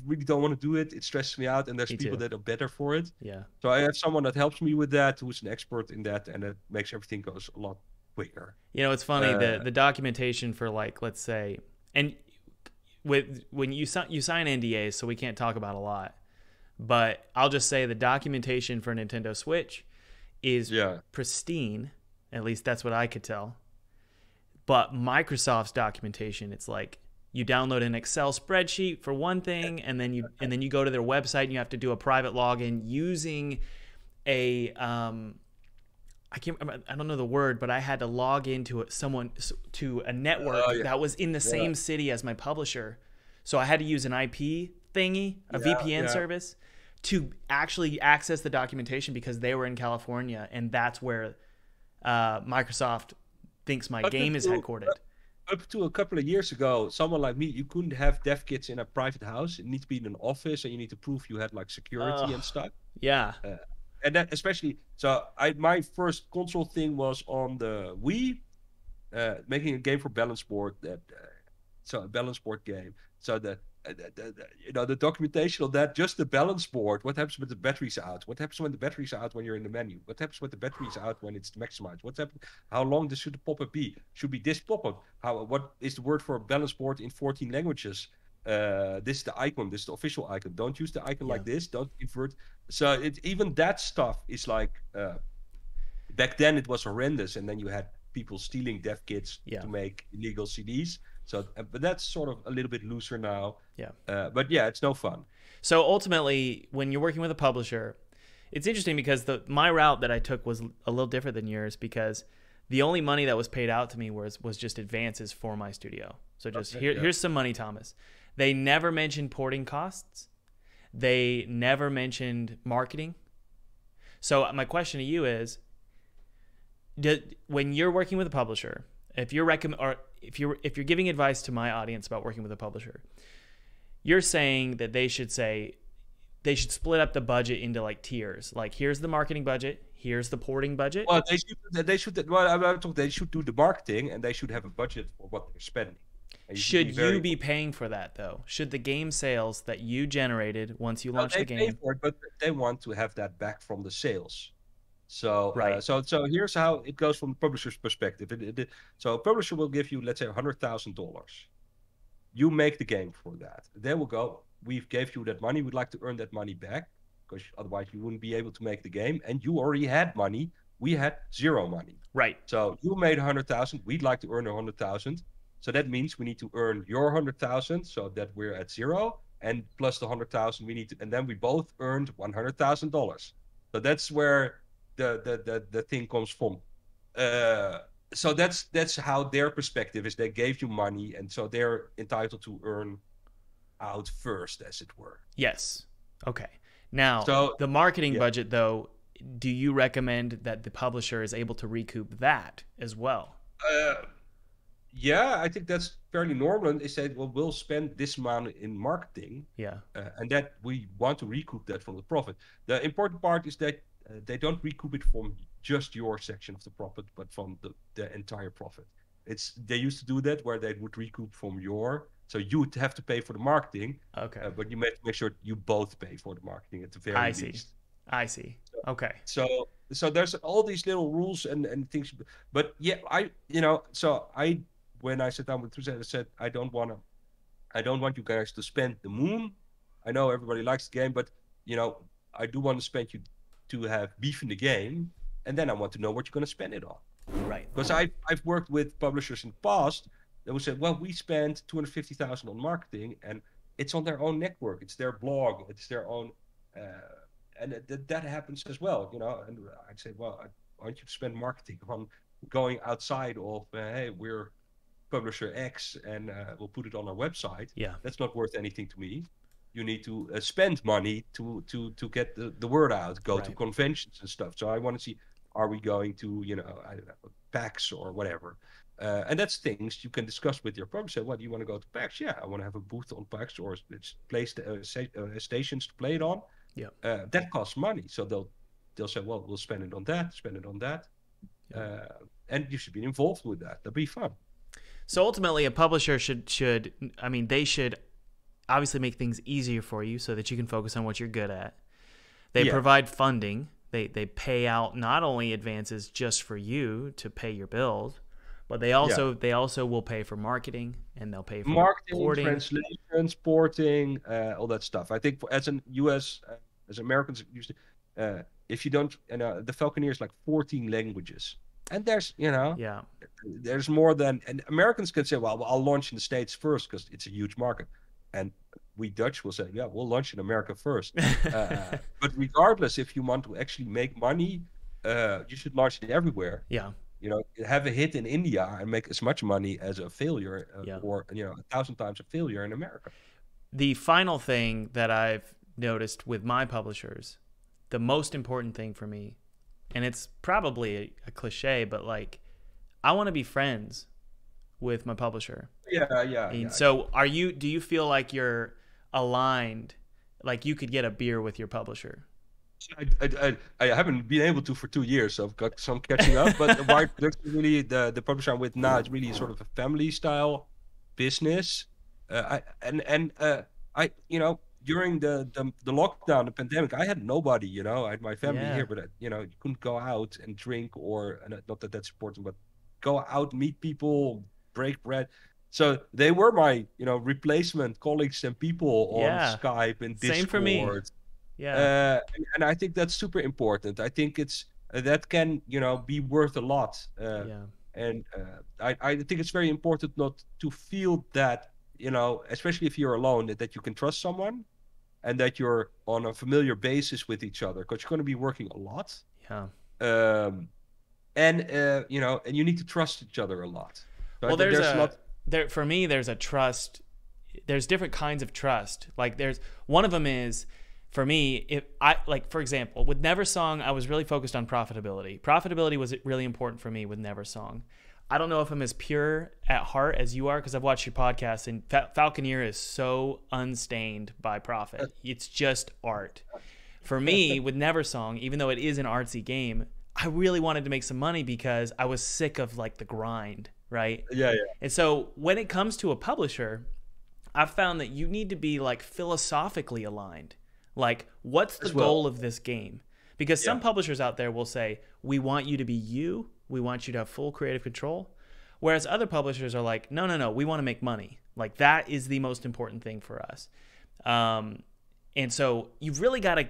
really don't want to do it. It stresses me out, and there's people that are better for it. Yeah. So I have someone that helps me with that, who's an expert in that, and it makes everything goes a lot quicker. It's funny the documentation for, like, let's say, and when you sign NDAs, so we can't talk about a lot. But I'll just say the documentation for Nintendo Switch is pristine. At least that's what I could tell. But Microsoft's documentation, it's like you download an Excel spreadsheet for one thing, and then you go to their website and you have to do a private login using I don't know the word, but I had to log into to a network that was in the same city as my publisher. So I had to use an IP thingy, a VPN service, to actually access the documentation because they were in California, and that's where Microsoft thinks my game is headquartered. Up to a couple of years ago, someone like me, you couldn't have dev kits in a private house. It needs to be in an office, and you need to prove you had like security and stuff. Yeah. And that especially, my first console thing was on the Wii, making a game for balance board. A balance board game. So the documentation on that, just the balance board. What happens when the battery's out? What happens when the battery's out when you're in the menu? What happens when the battery's out when it's maximized? How long should the pop-up be? Should be this pop-up? What is the word for a balance board in 14 languages? This is the icon. This is the official icon. Don't use the icon like this. Don't invert. So even that stuff is like, back then it was horrendous, and then you had people stealing dev kits to make illegal CDs. So, but that's sort of a little bit looser now. Yeah. But yeah, it's no fun. So ultimately, when you're working with a publisher, it's interesting because my route that I took was a little different than yours, because the only money that was paid out to me was just advances for my studio. So here's some money, Thomas. They never mentioned porting costs. They never mentioned marketing. So my question to you is, when you're working with a publisher, if you're giving advice to my audience about working with a publisher, you're saying that they should split up the budget into like tiers. Like, here's the marketing budget, here's the porting budget. Well, they should do the marketing, and they should have a budget for what they're spending. Should you be paying for that, though? Should the game sales that you generated once you launch the game? They pay for it, but they want to have that back from the sales. So so here's how it goes from the publisher's perspective. So a publisher will give you, let's say, $100,000. You make the game for that. They will go, we gave you that money. We'd like to earn that money back, because otherwise you wouldn't be able to make the game. And you already had money. We had zero money. Right. So you made $100,000. We'd like to earn $100,000. So that means we need to earn your 100,000 so that we're at zero, and plus the 100,000 we need to, and then we both earned $100,000. So that's where the thing comes from. So that's how their perspective is. They gave you money, and so they're entitled to earn out first, as it were. Yes. Okay. Now, So the marketing budget, though, do you recommend that the publisher is able to recoup that as well? Yeah, I think that's fairly normal. And they said, well, we'll spend this amount in marketing, Yeah. and that we want to recoup that from the profit. The important part is that they don't recoup it from just your section of the profit, but from the entire profit. They used to do that where they would recoup from your, so you would have to pay for the marketing. Okay. But you make sure you both pay for the marketing at the very least. I see. Okay. So there's all these little rules and things, but yeah, when I sat down with Truce, I said, I don't want you guys to spend the moon. I know everybody likes the game, but I do want to spend you to have beef in the game, and then I want to know what you're going to spend it on. Right. Because I've worked with publishers in the past that would say, well, we spent 250,000 on marketing, and it's on their own network, it's their blog, it's their own, and that happens as well, And I'd say, well, I want you to spend marketing on going outside of, hey, we're publisher X, and we'll put it on our website. Yeah. That's not worth anything to me. You need to spend money to get the word out, go to conventions and stuff. So I want to see, are we going to, I don't know, PAX or whatever. And that's things you can discuss with your publisher. What, do you want to go to PAX? Yeah, I want to have a booth on PAX or stations to play it on. Yeah. That costs money. So they'll say, well, we'll spend it on that. Yeah. And you should be involved with that. That'd be fun. So ultimately, a publisher should they should obviously make things easier for you so that you can focus on what you're good at. They provide funding. They pay out not only advances just for you to pay your bills, but they also will pay for marketing, and they'll pay for marketing, translation, porting, all that stuff. I think as Americans, if you don't, the Falconeer is like 14 languages. And there's, there's more than, and Americans can say, well, I'll launch in the States first because it's a huge market. And we Dutch will say, yeah, we'll launch in America first. But regardless, if you want to actually make money, you should launch it everywhere. Yeah. Have a hit in India and make as much money as a failure or, 1,000 times a failure in America. The final thing that I've noticed with my publishers, the most important thing for me, and it's probably a cliche, but like, I want to be friends with my publisher. Yeah. So do you feel like you're aligned, like you could get a beer with your publisher? I haven't been able to for 2 years, so I've got some catching up. But the Wired Productions is really the publisher I'm with now. It's really sort of a family style business. During the lockdown, the pandemic, I had nobody. I had my family here, but you couldn't go out and drink, or not that that's important, but go out, meet people, break bread. So they were my replacement colleagues and people on Skype and Discord. Same for me. Yeah. And I think that's super important. I think that can be worth a lot. And I think it's very important not to feel that especially if you're alone, that you can trust someone and that you're on a familiar basis with each other, because you're going to be working a lot. Yeah. And you need to trust each other a lot. So well, for me, there's a trust. There's different kinds of trust. Like one of them is, for me, for example, with Neversong, I was really focused on profitability. Profitability was really important for me with Neversong. I don't know if I'm as pure at heart as you are, because I've watched your podcast, and Falconeer is so unstained by profit. It's just art. For me, with Neversong, even though it is an artsy game, I really wanted to make some money because I was sick of like the grind, right? Yeah. And so when it comes to a publisher, I've found that you need to be like philosophically aligned. Like, what's the goal of this game? Because some publishers out there will say, we want you to be you. We want you to have full creative control. Whereas other publishers are like, no, we want to make money. Like, that is the most important thing for us. And so you've really got to,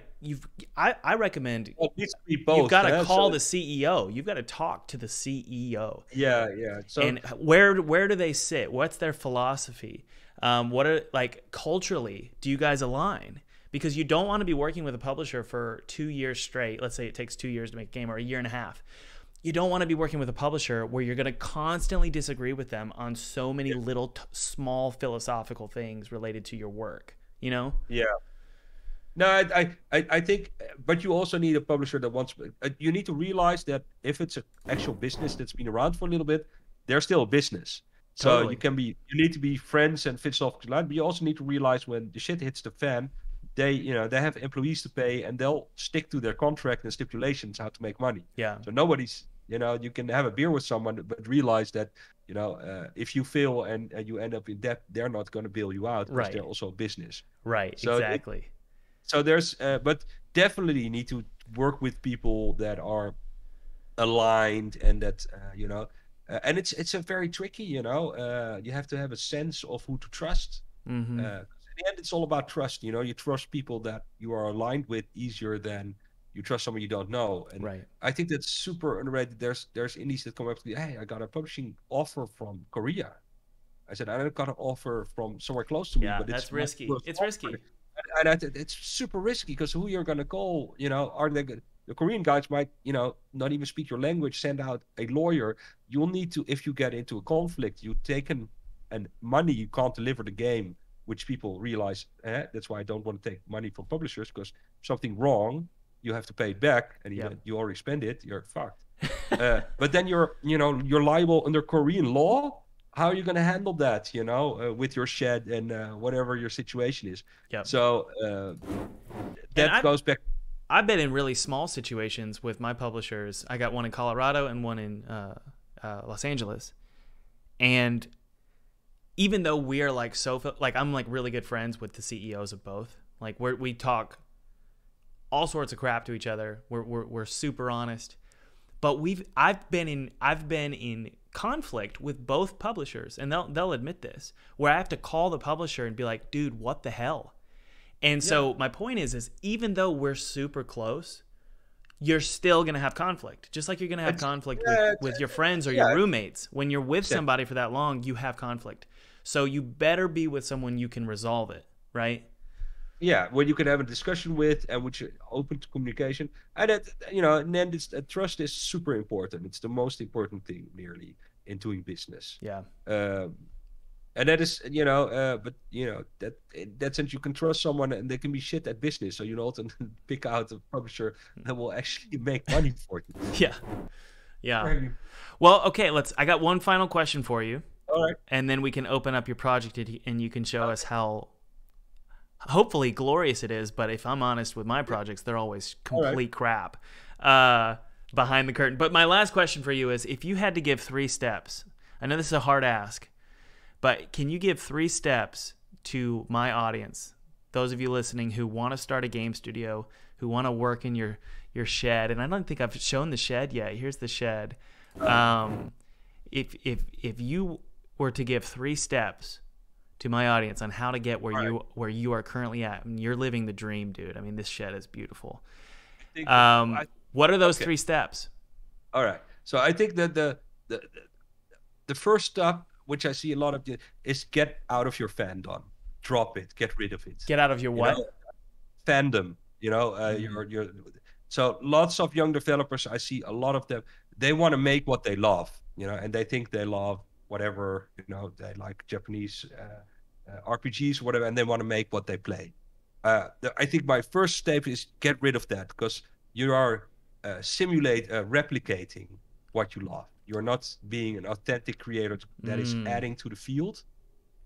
I recommend, Well, it needs to be both. You've got to call the CEO. You've got to talk to the CEO. Yeah. So, and where do they sit? What's their philosophy? What are, like, culturally, do you guys align? Because you don't want to be working with a publisher for 2 years straight. Let's say it takes 2 years to make a game, or a year and a half. You don't want to be working with a publisher where you're going to constantly disagree with them on so many little, small philosophical things related to your work, you know? Yeah. No, I think, but you also need a publisher that wants, you need to realize that if it's an actual business that's been around for a little bit, they're still a business. So Totally. you need to be friends and fits off the line, but you also need to realize when the shit hits the fan, they have employees to pay, and they'll stick to their contract and stipulations how to make money. Yeah. So nobody's, you can have a beer with someone, but realize that, if you fail and you end up in debt, they're not going to bail you out, because they're also a business. Right. So exactly. So there's, but definitely you need to work with people that are aligned, and that, and it's a very tricky, you have to have a sense of who to trust. Mm-hmm. In the end, it's all about trust. You trust people that you are aligned with easier than you trust someone you don't know. And I think that's super underrated. There's indies that come up to me, hey, I got a publishing offer from Korea. I said, I got an offer from somewhere close to me, but that's risky. It's risky. And it's super risky, because who you're going to call, are they good? The Korean guys might, not even speak your language, send out a lawyer. You'll need to, if you get into a conflict, you take and money, you can't deliver the game, which people realize. That's why I don't want to take money from publishers, because something wrong, you have to pay it back, and you already spend it, you're fucked. But then you're liable under Korean law. How are you going to handle that, with your shed and whatever your situation is? Yep. So that goes back. I've been in really small situations with my publishers. I got one in Colorado and one in Los Angeles. And even though we are like I'm like really good friends with the CEOs of both. Like we talk all sorts of crap to each other. We're super honest. But I've been in conflict with both publishers, and they'll admit this, where I have to call the publisher and be like, dude, what the hell? And so my point is even though we're super close, you're still going to have conflict. Just like you're going to have conflict with your friends or your roommates. When you're with somebody for that long, you have conflict. So you better be with someone you can resolve it, right? Yeah, when you can have a discussion with, and which are open to communication. And that, and then trust is super important. It's the most important thing, nearly, in doing business. Yeah. And that is, but that in that sense, you can trust someone, and they can be shit at business. So you know, to pick out a publisher that will actually make money for you. Yeah. Well, okay. I got one final question for you. All right. And then we can open up your project, and you can show us how, hopefully, glorious it is. But if I'm honest with my projects, they're always complete crap behind the curtain. But my last question for you is, if you had to give 3 steps, I know this is a hard ask, but can you give 3 steps to my audience, those of you listening who want to start a game studio, who want to work in your shed? And I don't think I've shown the shed yet. Here's the shed. If you were to give 3 steps to my audience on how to get where you are currently at, I mean, you're living the dream, dude. I mean, this shed is beautiful. What are those 3 steps? All right. So I think that the first step, which I see a lot of, is get out of your fandom. Drop it. Get rid of it. Get out of your what? Fandom. So lots of young developers, I see a lot of them, they want to make what they love, and they think they love whatever, they like Japanese RPGs or whatever, and they want to make what they play. I think my first step is get rid of that, because you are replicating what you love. You're not being an authentic creator that is adding to the field,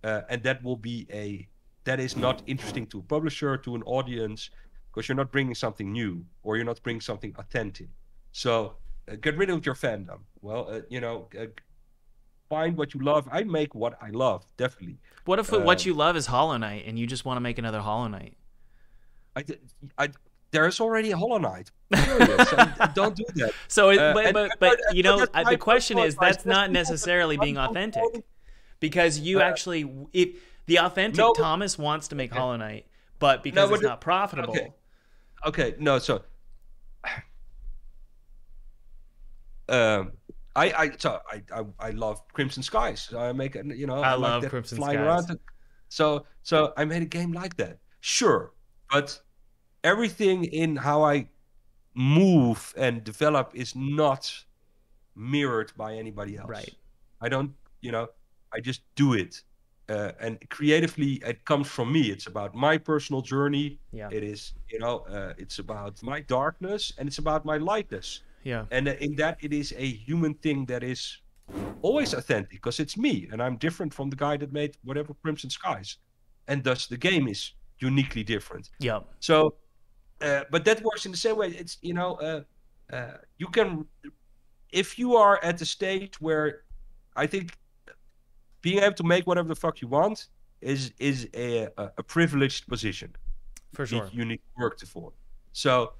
and that is not interesting to a publisher, to an audience, because you're not bringing something new, or you're not bringing something authentic. So get rid of your fandom. Well, find what you love. I make what I love, definitely. What if what you love is Hollow Knight, and you just want to make another Hollow Knight? There's already a Hollow Knight. Don't do that. So, the question is, that's not necessarily being authentic, because you actually, if the authentic Thomas wants to make Hollow Knight, but because No, it's but not profitable. okay, no, so um, I love Crimson Skies. So I make I I like love that Crimson flying Skies. around. So I made a game like that. Sure, but everything in how I move and develop is not mirrored by anybody else. Right. I don't, I just do it. And creatively, it comes from me. It's about my personal journey. Yeah. It is, it's about my darkness and it's about my lightness. Yeah. And in that, it is a human thing that is always authentic because it's me and I'm different from the guy that made whatever Crimson Skies. And thus the game is uniquely different. Yeah. So, but that works in the same way. It's, you can, if you are at the stage where I think being able to make whatever the fuck you want is a privileged position. For sure. You need to work for. So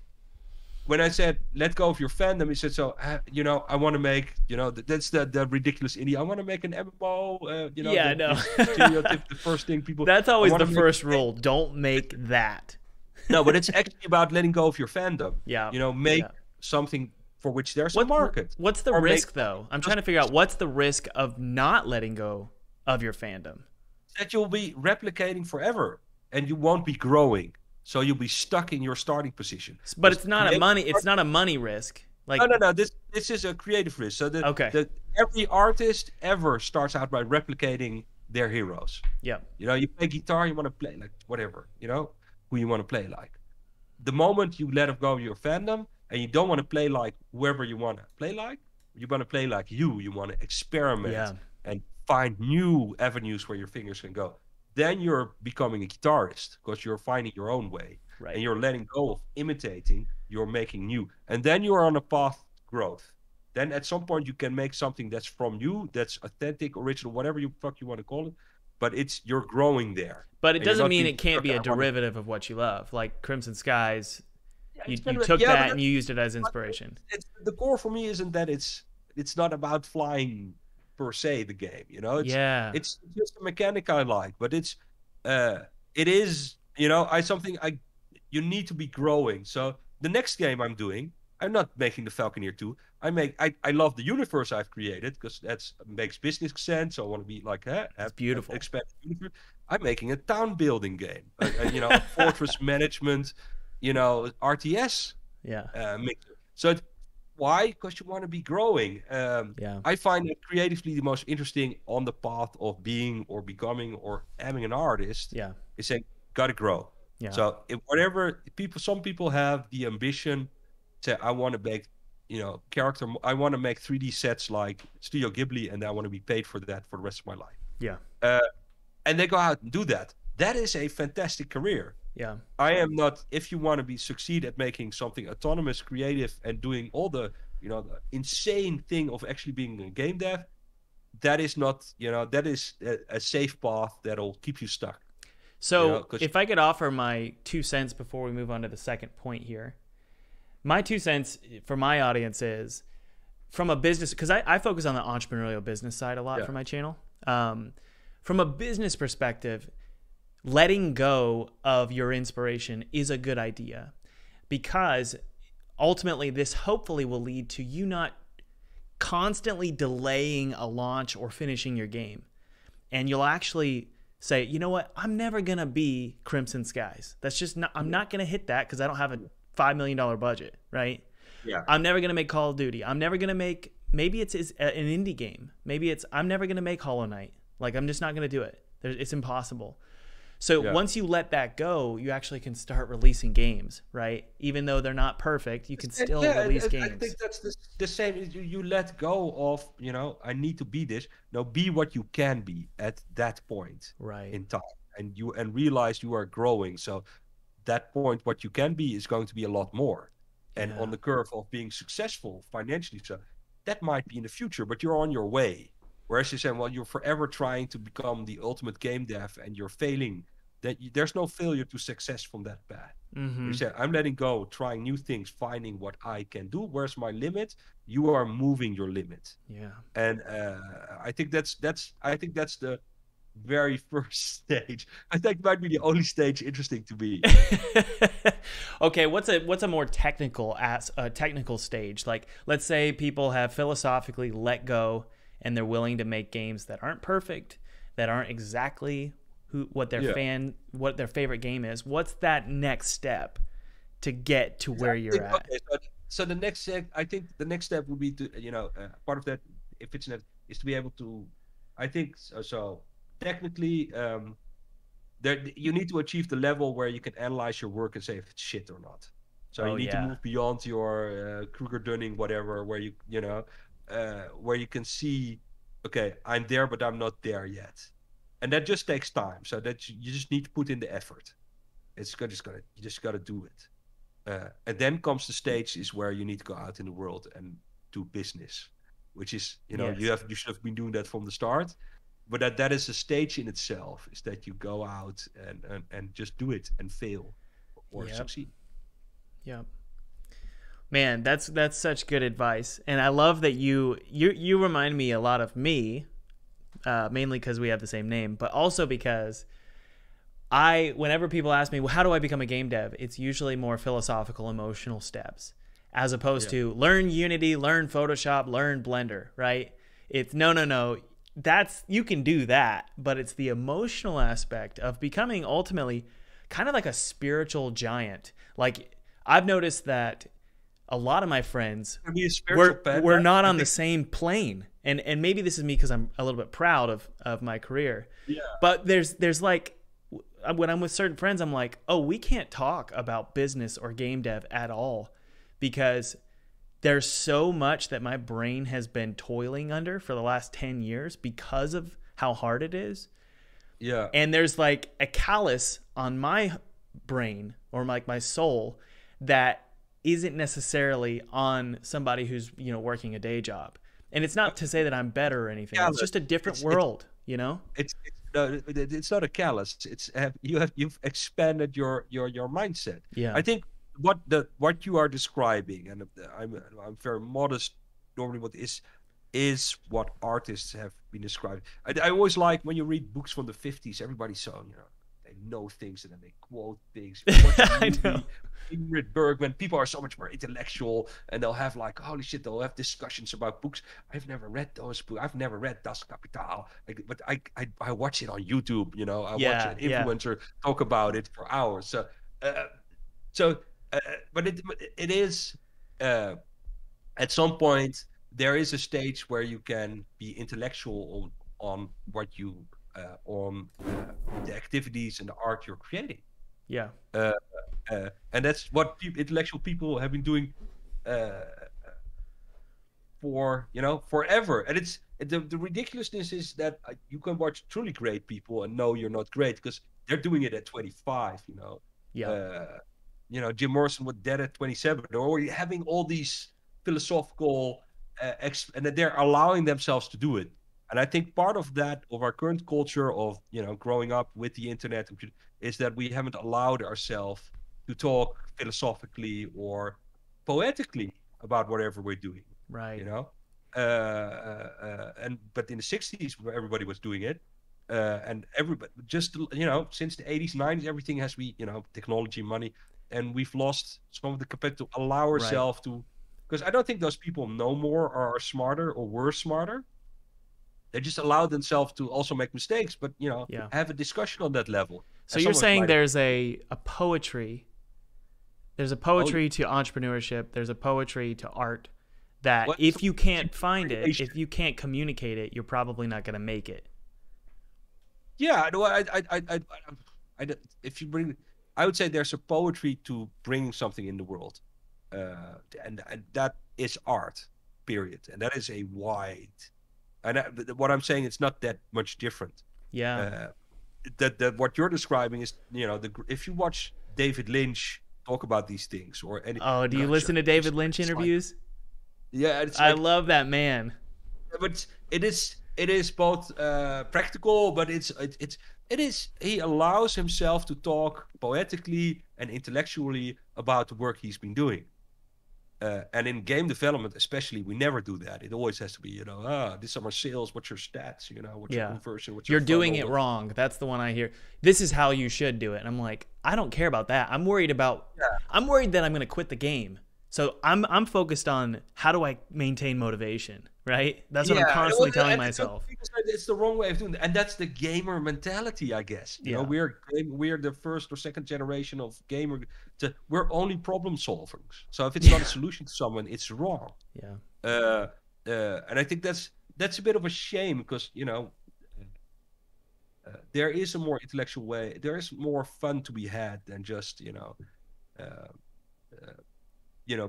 when I said let go of your fandom, he said, so I want to make, that's the ridiculous indie. I want to make an MMO. Yeah, I know. Stereotype, the first thing people. That's always the first rule. Don't make that. No, but it's actually about letting go of your fandom. Yeah. Make something for which there's a market. What's the risk, though? I'm trying to figure out what's the risk of not letting go of your fandom. That you'll be replicating forever, and you won't be growing. So you'll be stuck in your starting position. But it's not a money. It's not a money risk. Like no. This is a creative risk. So every artist ever starts out by replicating their heroes. Yeah. You play guitar, you want to play like whatever. Who you want to play like. The moment you let go of your fandom and you don't want to play like whoever you want to play like, you want to play like you. You want to experiment and find new avenues where your fingers can go. Then you're becoming a guitarist because you're finding your own way. Right. And you're letting go of imitating, you're making new. And then you're on a path to growth. Then at some point you can make something that's from you, that's authentic, original, whatever you want to call it. But you're growing there. But it doesn't mean it can't be a derivative of what you love. Like Crimson Skies, you took that and you used it as inspiration. The core for me isn't that it's not about flying per se, the game, it's just a mechanic I like, but it is you need to be growing. So the next game I'm doing, I'm not making the Falconeer 2. I love the universe I've created because that makes business sense. So I want to be like it's beautiful. Expand the universe. I'm making a town building game, a fortress management, RTS. Yeah. So why? Because you want to be growing. I find it creatively the most interesting on the path of being or becoming or having an artist. Yeah. Is saying gotta grow. Yeah. So some people have the ambition to I want to make character. I want to make 3D sets like Studio Ghibli, and I want to be paid for that for the rest of my life. Yeah. And they go out and do that. That is a fantastic career. Yeah. I am not. If you want to succeed at making something autonomous, creative, and doing all the the insane thing of actually being a game dev, that is not that is a safe path that'll keep you stuck. So if I could offer my 2 cents before we move on to the second point here, my 2 cents for my audience is from a business, because I focus on the entrepreneurial business side a lot for my channel. From a business perspective, letting go of your inspiration is a good idea because ultimately this hopefully will lead to you not constantly delaying a launch or finishing your game. And you'll actually say, you know what, I'm never going to be Crimson Skies. That's just not, I'm not going to hit that because I don't have a $5 million budget, right? Yeah. I'm never going to make Call of Duty. I'm never going to make, maybe it's an indie game. Maybe I'm never going to make Hollow Knight. Like, I'm just not going to do it. It's impossible. So once you let that go, you actually can start releasing games, right? Even though they're not perfect, you can still release games. I think that's the same. You let go of, I need to be this. No, be what you can be at that point in time. And realize you are growing. So that point, what you can be is going to be a lot more. And on the curve of being successful financially, so that might be in the future, but you're on your way. Whereas you say, well, you're forever trying to become the ultimate game dev and you're failing. There's no failure to success from that path. Mm-hmm. You say, I'm letting go, trying new things, finding what I can do. Where's my limit? You are moving your limit. Yeah. And I think that's the very first stage. I think might be the only stage interesting to me. Okay, what's a more technical stage? Like, let's say people have philosophically let go and they're willing to make games that aren't perfect, that aren't exactly what their favorite game is. What's that next step to get to where you're at? Okay, so the next step, I think the next step would be to, part of that, if it's not, is to be able to, I think so technically, there you need to achieve the level where you can analyze your work and say if it's shit or not. So you need to move beyond your Kruger-Dunning, whatever, where where you can see, okay, I'm there, but I'm not there yet, and that just takes time. So that you just need to put in the effort. You just gotta do it. And then comes the stage is where you need to go out in the world and do business, which is, you should have been doing that from the start. But that is a stage in itself, is that you go out and just do it and fail or succeed. Yeah. Man, that's such good advice. And I love that you remind me a lot of me, mainly because we have the same name, but also because whenever people ask me, well, how do I become a game dev? It's usually more philosophical, emotional steps, as opposed to learn Unity, learn Photoshop, learn Blender, right? It's no. You can do that, but it's the emotional aspect of becoming ultimately kind of like a spiritual giant. Like, I've noticed that a lot of my friends we're not on the same plane. And maybe this is me because I'm a little bit proud of my career. Yeah. But there's like, when I'm with certain friends, I'm like, oh, we can't talk about business or game dev at all because there's so much that my brain has been toiling under for the last 10 years because of how hard it is. Yeah. And there's like a callus on my brain or like my soul that isn't necessarily on somebody who's, working a day job. And it's not to say that I'm better or anything. It's just a different world, It's not a callus. You've expanded your mindset. Yeah. I think what you are describing, and I'm very modest. Normally, what is what artists have been describing. I always like when you read books from the 50s. Everybody's so they know things and then they quote things. I know. Ingrid Bergman, people are so much more intellectual, and they'll have like, holy shit, they'll have discussions about books. I've never read those books. I've never read Das Kapital, but I watch it on YouTube. I watch an influencer talk about it for hours. But it is at some point there is a stage where you can be intellectual on what you on the activities and the art you're creating. Yeah. And that's what intellectual people have been doing for forever. And it's the ridiculousness is that you can watch truly great people and know you're not great because they're doing it at 25. Jim Morrison was dead at 27. They're already having all these philosophical and that they're allowing themselves to do it. And I think part of that, of our current culture of, growing up with the internet, is that we haven't allowed ourselves to talk philosophically or poetically about whatever we're doing. Right. But in the 60s, where everybody was doing it, and everybody just, since the 80s, 90s, everything has to be, technology, money, and we've lost some of the capacity to allow ourselves to, because I don't think those people know more or are smarter or were smarter. They just allowed themselves to also make mistakes, but have a discussion on that level. So you're saying there's a poetry. There's a poetry to entrepreneurship. There's a poetry to art that if you can't find it, if you can't communicate it, you're probably not going to make it. Yeah, no, if you bring, I would say there's a poetry to bringing something in the world, and that is art, period, and that is a wide. And what I'm saying, it's not that much different. Yeah. That what you're describing is, if you watch David Lynch talk about these things, or any. Oh, do you listen to David Lynch interviews? Yeah, I love that man. But it is both practical, but it is. He allows himself to talk poetically and intellectually about the work he's been doing. And in game development, especially, we never do that. It always has to be, this are my sales. What's your stats? What's your conversion? What's your You're doing funnel? it wrong. That's the one I hear. This is how you should do it. And I'm like, I don't care about that. I'm worried that I'm going to quit the game. So I'm focused on how do I maintain motivation, right? That's what I'm constantly telling myself. It's the wrong way of doing it. And that's the gamer mentality, I guess. You know, we're the first or second generation of gamer. We're only problem solvers. So if it's not a solution to someone, it's wrong. Yeah. And I think that's a bit of a shame because, there is a more intellectual way. There is more fun to be had than just,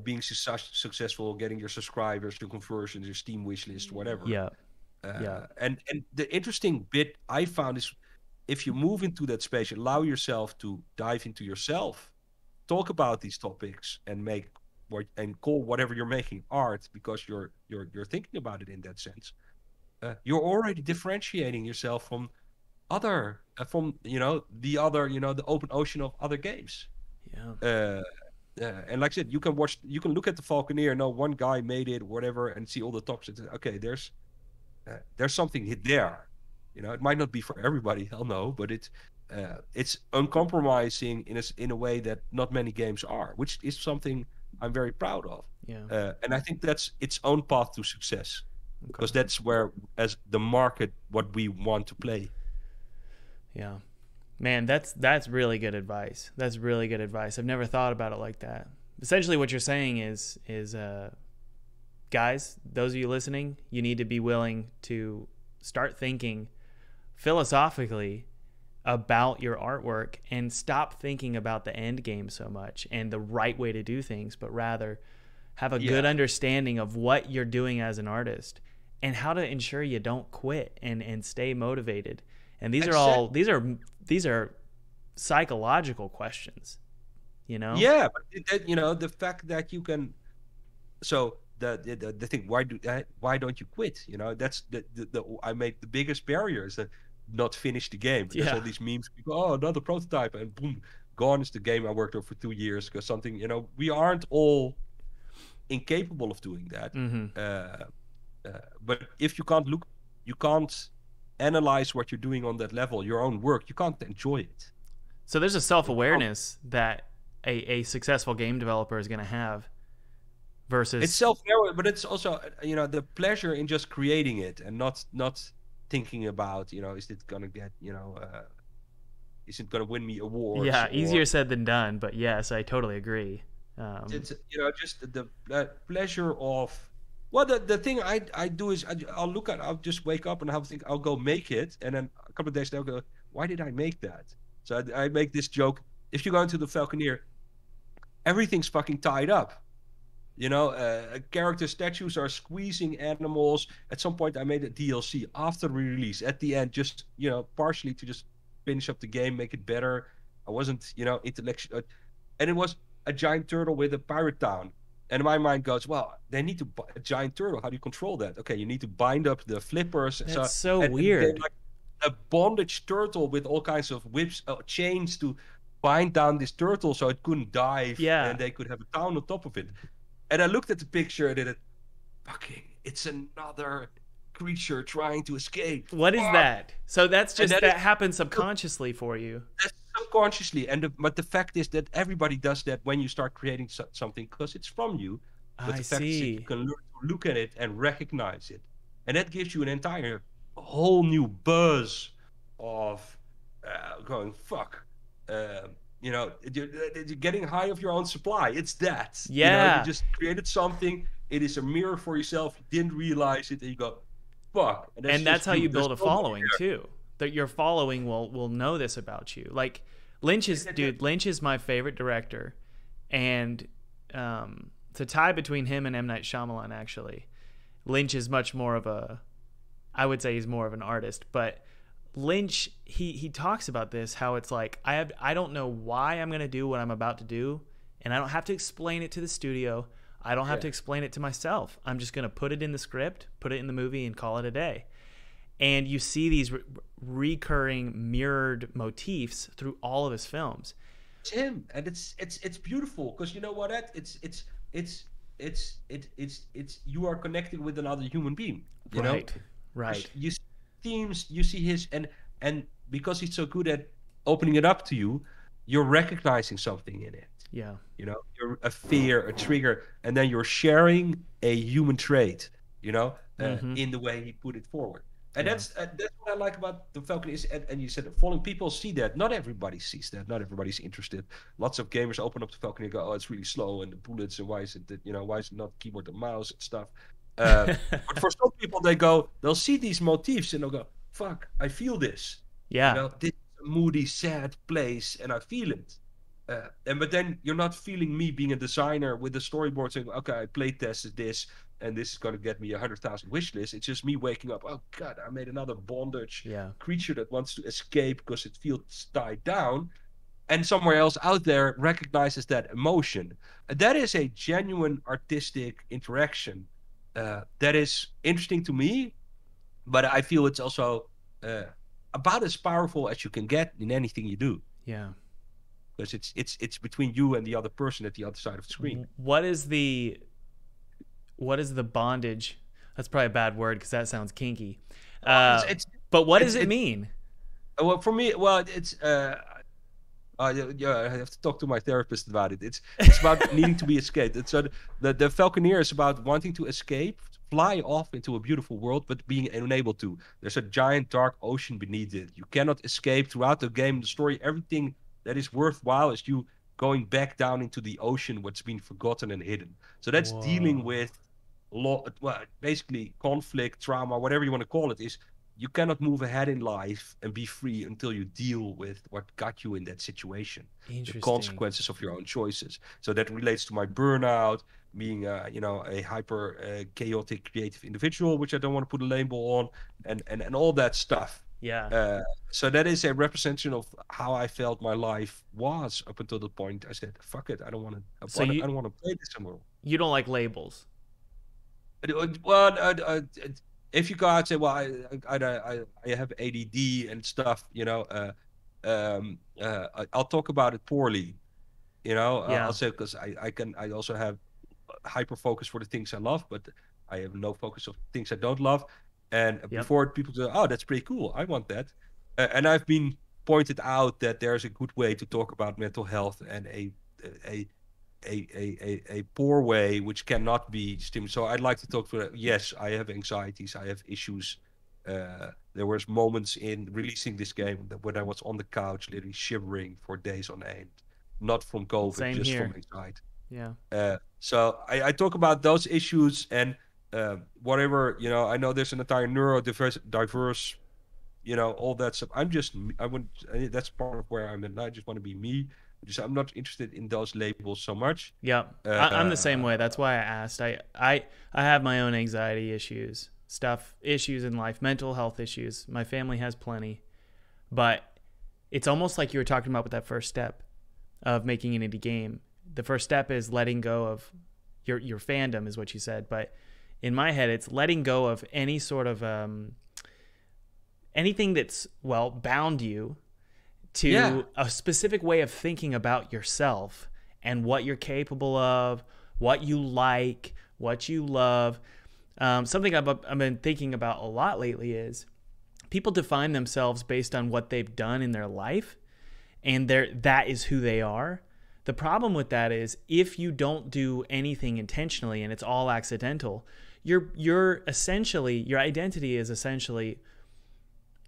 being successful, getting your subscribers, your conversions, your Steam wishlist, whatever. And the interesting bit I found is if you move into that space, allow yourself to dive into yourself, talk about these topics, and call whatever you're making art because you're thinking about it in that sense. You're already differentiating yourself from the open ocean of other games. And like I said, you can look at the Falconeer, one guy made it, whatever, and see all the tops. Okay, there's something there. It might not be for everybody, hell no, but it's uncompromising in a way that not many games are, which is something I'm very proud of. And I think that's its own path to success, because that's where, as the market, what we want to play. Yeah. Man, that's really good advice. That's really good advice. I've never thought about it like that. Essentially what you're saying is guys, those of you listening, you need to be willing to start thinking philosophically about your artwork and stop thinking about the end game so much and the right way to do things, but rather have a good understanding of what you're doing as an artist and how to ensure you don't quit and stay motivated. And these are psychological questions, Yeah, but the fact that you can. So the thing, why don't you quit? That's I make the biggest barrier is that not finish the game. There's all these memes. People, another prototype, and boom, gone is the game I worked on for 2 years because something. We aren't all incapable of doing that. But if you can't analyze what you're doing on that level, your own work, you can't enjoy it. So there's a self-awareness that a successful game developer is going to have versus... It's self-aware, but it's also, the pleasure in just creating it and not thinking about, is it going to get, is it going to win me awards? Yeah, easier said than done, but yes, I totally agree. It's, just the pleasure of... Well, the thing I do is I'll just wake up and I'll go make it. And then a couple of days later, I'll go, why did I make that? So I make this joke. If you go into the Falconeer, everything's fucking tied up. Character statues are squeezing animals. At some point, I made a DLC after release. At the end, just, partially to just finish up the game, make it better. I wasn't, intellectual. And it was a giant turtle with a pirate town. And my mind goes, well, they need to buy a giant turtle. How do you control that? Okay, you need to bind up the flippers. That's so weird. And like a bondage turtle with all kinds of whips, chains to bind down this turtle so it couldn't dive. And they could have a town on top of it. And I looked at the picture and it's another creature trying to escape. What is that? So that's just, that happens subconsciously for you. That's subconsciously, but the fact is that everybody does that when you start creating something because it's from you. But the fact is that you can learn to look at it and recognize it, and that gives you an whole new buzz of going fuck. You're getting high of your own supply. It's that. You just created something. It is a mirror for yourself. You didn't realize it, and you go, fuck. And that's how you build a following too. That your following will know this about you. Like Lynch is my favorite director, and to tie between him and M. Night Shyamalan, actually, Lynch is much more of I would say he's more of an artist, but Lynch, he talks about this, how it's like, I don't know why I'm going to do what I'm about to do, and I don't have to explain it to the studio. I don't have to explain it to myself. I'm just going to put it in the script, put it in the movie, and call it a day. And you see these recurring mirrored motifs through all of his films. It's him, and it's beautiful because you know what? It's it's you are connecting with another human being, you know. Right. You see themes, you see his, and because he's so good at opening it up to you, you're recognizing something in it. Yeah. You know, you're a fear, a trigger, and then you're sharing a human trait, you know, in the way he put it forward. And that's what I like about the Falcon is, and you said falling people see that. Not everybody sees that. Not everybody's interested. Lots of gamers open up the Falcon and go, "Oh, it's really slow, and the bullets, and why is it that, you know, why is it not keyboard and mouse and stuff?" But for some people, they'll see these motifs and they'll go, "Fuck, I feel this." Yeah. You know, this is a moody, sad place, and I feel it. But then you're not feeling me being a designer with the storyboard saying, "Okay, I play tested this, and this is going to get me 100,000 wish lists." It's just me waking up. Oh God, I made another bondage creature that wants to escape because it feels tied down, and somewhere else out there recognizes that emotion. That is a genuine artistic interaction that is interesting to me, but I feel it's also about as powerful as you can get in anything you do. Yeah. Because it's between you and the other person at the other side of the screen. What is the bondage? That's probably a bad word because that sounds kinky. But what does it mean? Well, for me, it's I have to talk to my therapist about it. It's about needing to be escaped. It's the Falconeer is about wanting to escape, fly off into a beautiful world, but being unable to. There's a giant dark ocean beneath it. You cannot escape. Throughout the game, the story, everything that is worthwhile is you going back down into the ocean, what's been forgotten and hidden. So that's dealing with basically conflict, trauma, whatever you want to call it. Is you cannot move ahead in life and be free until you deal with what got you in that situation, the consequences of your own choices. So that relates to my burnout, being a hyper chaotic creative individual, which I don't want to put a label on, and all that stuff. Yeah. So that is a representation of how I felt my life was up until the point I said, "Fuck it, I don't want to. I don't want to play this anymore." You don't like labels. Well, if you go out and say, "Well, I have ADD and stuff," you know, I'll talk about it poorly. You know, I'll say because I also have hyper focus for the things I love, but I have no focus of things I don't love. And before people say, "Oh, that's pretty cool, I want that," and I've been pointed out that there's a good way to talk about mental health and a poor way which cannot be stimulated. So I'd like to talk to yes, I have anxieties, I have issues. There was moments in releasing this game when I was on the couch literally shivering for days on end, not from COVID, just from anxiety. Yeah. So I talk about those issues and whatever, you know. I know there's an entire neurodiverse, you know, all that stuff. That's part of where I'm at. I just want to be me. I'm not interested in those labels so much. Yeah, I'm the same way. That's why I asked. I have my own anxiety issues, issues in life, mental health issues. My family has plenty, but it's almost like you were talking about with that first step of making an indie game. The first step is letting go of your fandom, is what you said. But in my head, it's letting go of any sort of anything that's bound you to a specific way of thinking about yourself and what you're capable of, what you like, what you love. Something I've been thinking about a lot lately is people define themselves based on what they've done in their life, and that is who they are. The problem with that is if you don't do anything intentionally and it's all accidental, your identity is essentially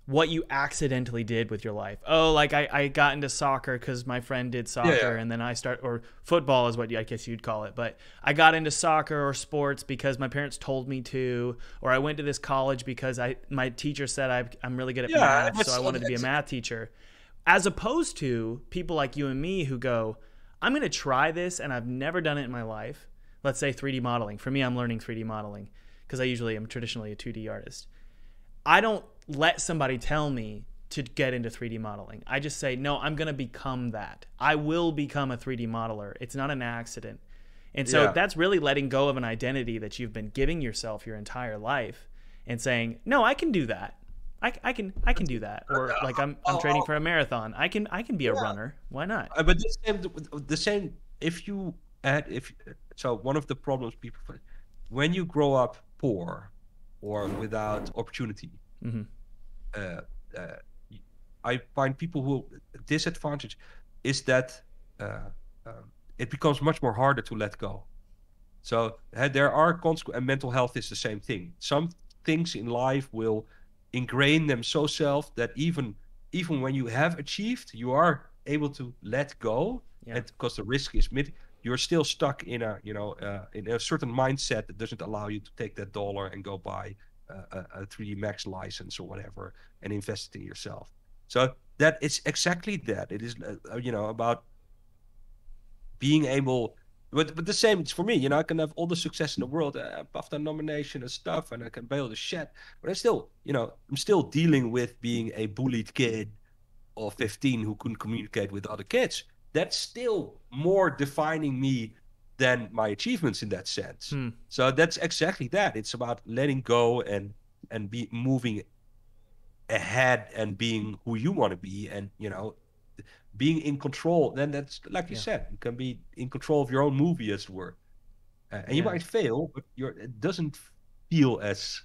what you accidentally did with your life. Oh, like I got into soccer because my friend did soccer, and then or football is what I guess you'd call it. But I got into soccer or sports because my parents told me to, or I went to this college because my teacher said I'm really good at math, so I wanted to be a math teacher. As opposed to people like you and me who go, I'm going to try this, and I've never done it in my life. Let's say 3D modeling. For me, I'm learning 3D modeling because I usually am traditionally a 2D artist. I don't let somebody tell me to get into 3D modeling. I just say, no, I'm going to become that. I will become a 3D modeler. It's not an accident. And so that's really letting go of an identity that you've been giving yourself your entire life and saying, no, I can do that. I can do that. Or like I'm training for a marathon. I can be a runner. Why not? But the same. If So one of the problems people face, when you grow up poor or without opportunity, Mm-hmm. uh, uh, I find people who disadvantage is that uh, it becomes much more harder to let go. So there are consequences, and mental health is the same thing. Some things in life will ingrain them so self that even when you have achieved, you are able to let go, Yeah. and because the risk is you're still stuck in a in a certain mindset that doesn't allow you to take that dollar and go buy a 3D Max license or whatever and invest it in yourself. So that it's exactly that. It is about being able, but the same it's for me. I can have all the success in the world, BAFTA nomination and stuff, and I can bail the shit, but I'm still dealing with being a bullied kid of 15 who couldn't communicate with other kids. That's still more defining me than my achievements in that sense. So that's exactly that. It's about letting go and be moving ahead and being who you want to be, and being in control. Then that's like you said, you can be in control of your own movie, as it were. And you might fail, but it doesn't feel as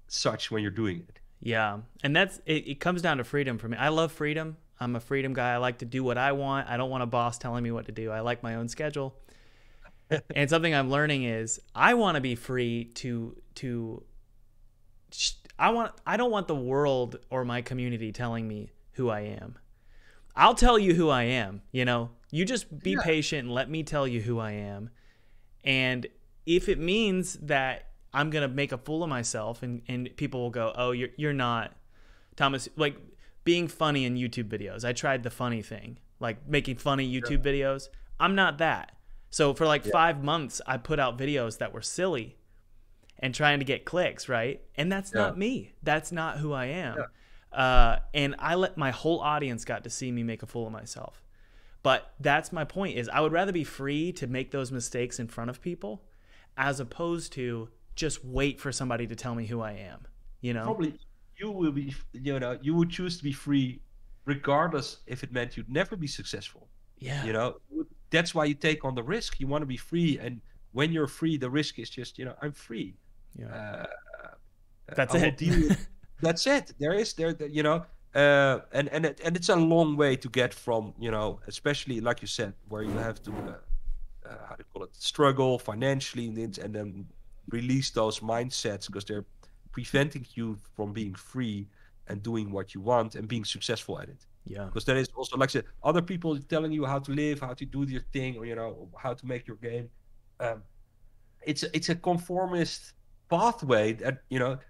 such when you're doing it. Yeah, and it comes down to freedom for me. I love freedom. I'm a freedom guy. I like to do what I want. I don't want a boss telling me what to do. I like my own schedule. And something I'm learning is I want to be free I don't want the world or my community telling me who I am. I'll tell you who I am, You just be patient and let me tell you who I am. And if it means that I'm going to make a fool of myself and people will go, oh, you're not Thomas, like being funny in YouTube videos. I tried the funny thing, like making funny YouTube videos. I'm not that. So for 5 months, I put out videos that were silly and trying to get clicks, right? And that's not me. That's not who I am. And my whole audience got to see me make a fool of myself. But that's my point, is I would rather be free to make those mistakes in front of people as opposed to just wait for somebody to tell me who I am, Probably you will be, you would choose to be free regardless if it meant you'd never be successful. Yeah. That's why you take on the risk. You want to be free. And when you're free, the risk is just, I'm free. Yeah. That's it. That's it. And it's a long way to get from, especially like you said, where you have to, how do you call it, struggle financially and then release those mindsets because they're preventing you from being free and doing what you want and being successful at it. Yeah. Because there is also, like I said, other people telling you how to live, how to do your thing, or, how to make your game. It's a conformist pathway that,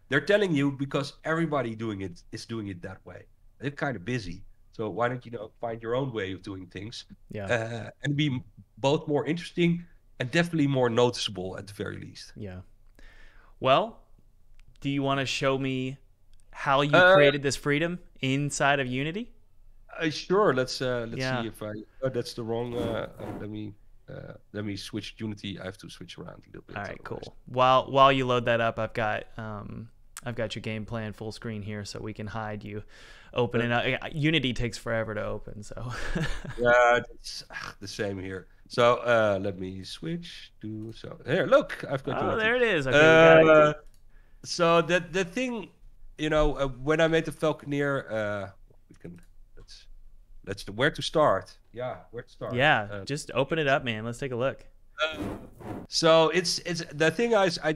they're telling you because everybody doing it is doing it that way. They're kind of busy. So why don't you find your own way of doing things? Yeah. And be both more interesting and definitely more noticeable at the very least. Yeah. Well, do you want to show me how you created this freedom inside of Unity? Sure. Let's see if I. Oh, that's the wrong. Let me switch Unity. I have to switch around a little bit. All right, cool. While you load that up, I've got your game plan full screen here, so we can hide you. Open it up. Unity takes forever to open, so. Yeah, it's the same here. So let me switch to here. Look, I've got. Oh, there it is. Okay, we got it. So the thing, when I made the Falconeer, we can let's where to start. Yeah, where to start. Yeah, just open it up, man. Let's take a look. So it's the thing is I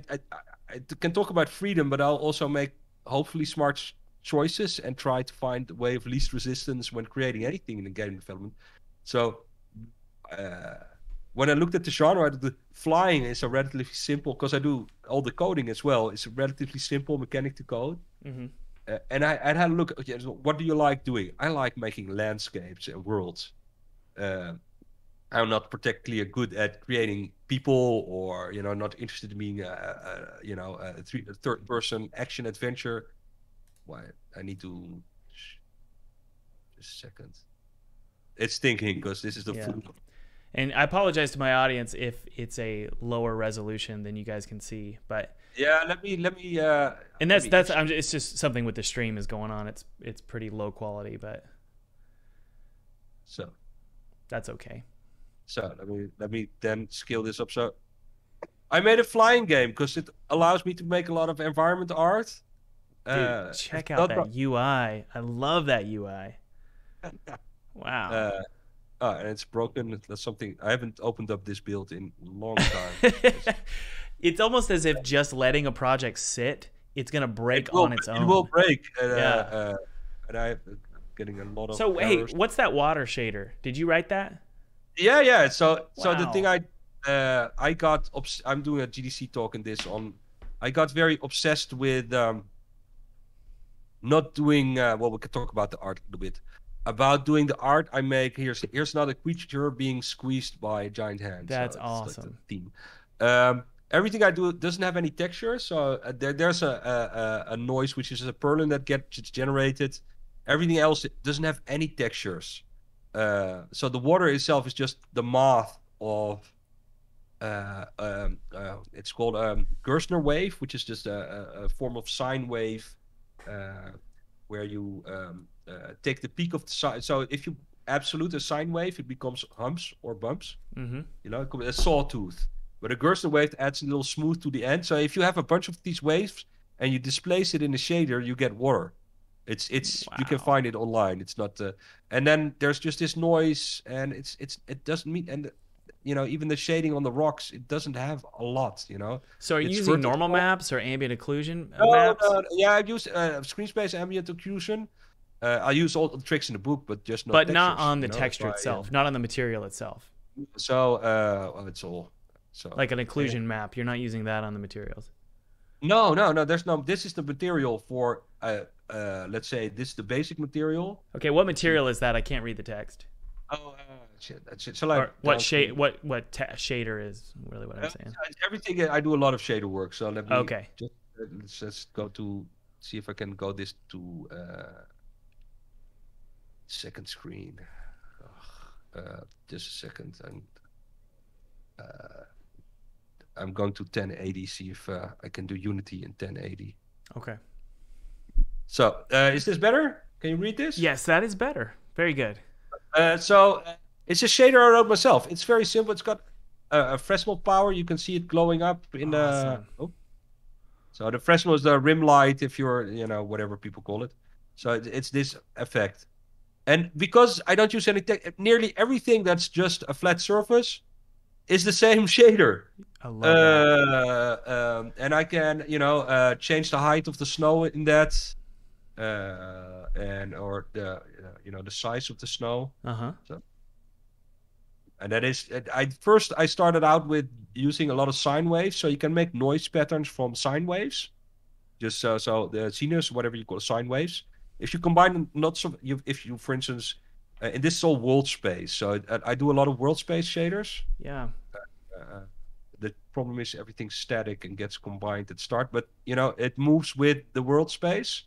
can talk about freedom, but I'll also make hopefully smart choices and try to find the way of least resistance when creating anything in the game development. So when I looked at the genre, the flying is a relatively simple, because I do all the coding as well. It's a relatively simple mechanic to code. Mm-hmm. And I had a look. Okay, so what do you like doing? I like making landscapes and worlds. I'm not particularly good at creating people, or not interested in being a third-person action adventure. Why I need to just a second. It's thinking because this is the full. And I apologize to my audience if it's a lower resolution than you guys can see, but yeah, let me. And it's just something with the stream is going on. It's pretty low quality, but so that's okay. So let me then scale this up. So I made a flying game because it allows me to make a lot of environment art. Dude, check out that UI. I love that UI. Wow. And it's broken. That's something I haven't opened up this build in a long time. It's almost as if just letting a project sit, it's gonna break on its own. It will break. Yeah. And I'm getting a lot of. So errors. hey, what's that water shader? Did you write that? Yeah. So the Wow. thing I got. I'm doing a GDC talk in this on. I got very obsessed with not doing. Well, we can talk about the art a little bit. About doing the art I make. Here's another creature being squeezed by a giant hand. That's so awesome. Like the theme. Everything I do doesn't have any texture, so there's a noise which is a purlin that gets generated. Everything else doesn't have any textures. So the water itself is just the math of it's called Gerstner wave, which is just a form of sine wave where you take the peak of the sine. So if you absolute a sine wave, it becomes humps or bumps. Mm-hmm. You know, a sawtooth. But a Gerstner wave adds a little smooth to the end. So if you have a bunch of these waves and you displace it in the shader, you get water. It's Wow. You can find it online. It's not and then there's just this noise, and it doesn't mean, and you know, even the shading on the rocks, it doesn't have a lot, you know. So are you using normal maps or ambient occlusion maps? maps? I use screen space ambient occlusion. I use all the tricks in the book, but just but not on the texture itself, not on the material itself. So it's all so like an occlusion map. You're not using that on the materials. No. There's no. This is the material for let's say this is the basic material. Okay, what material is that? I can't read the text. Oh shit, that's it. So like what shade? What shader is really what I'm saying. Everything. I do a lot of shader work. So let me just let's go to see if I can go this to second screen. Just a second, and I'm going to 1080. See if I can do Unity in 1080. Okay. So is this better? Can you read this? Yes, that is better. Very good. So it's a shader I wrote myself. It's very simple. It's got a Fresnel power. You can see it glowing up in the. Oh. So the Fresnel is the rim light, if you're, you know, whatever people call it. So it's this effect. And because I don't use any nearly everything that's just a flat surface is the same shader. I love that. And I can, you know, change the height of the snow in that. And or the you know, the size of the snow. So, and that is I started out with using a lot of sine waves, so you can make noise patterns from sine waves. Just so the sinus, whatever you call sine waves. If you combine lots of if you for instance, and this is all world space, so I do a lot of world space shaders. Yeah. The problem is everything's static and gets combined at start, but you know, it moves with the world space.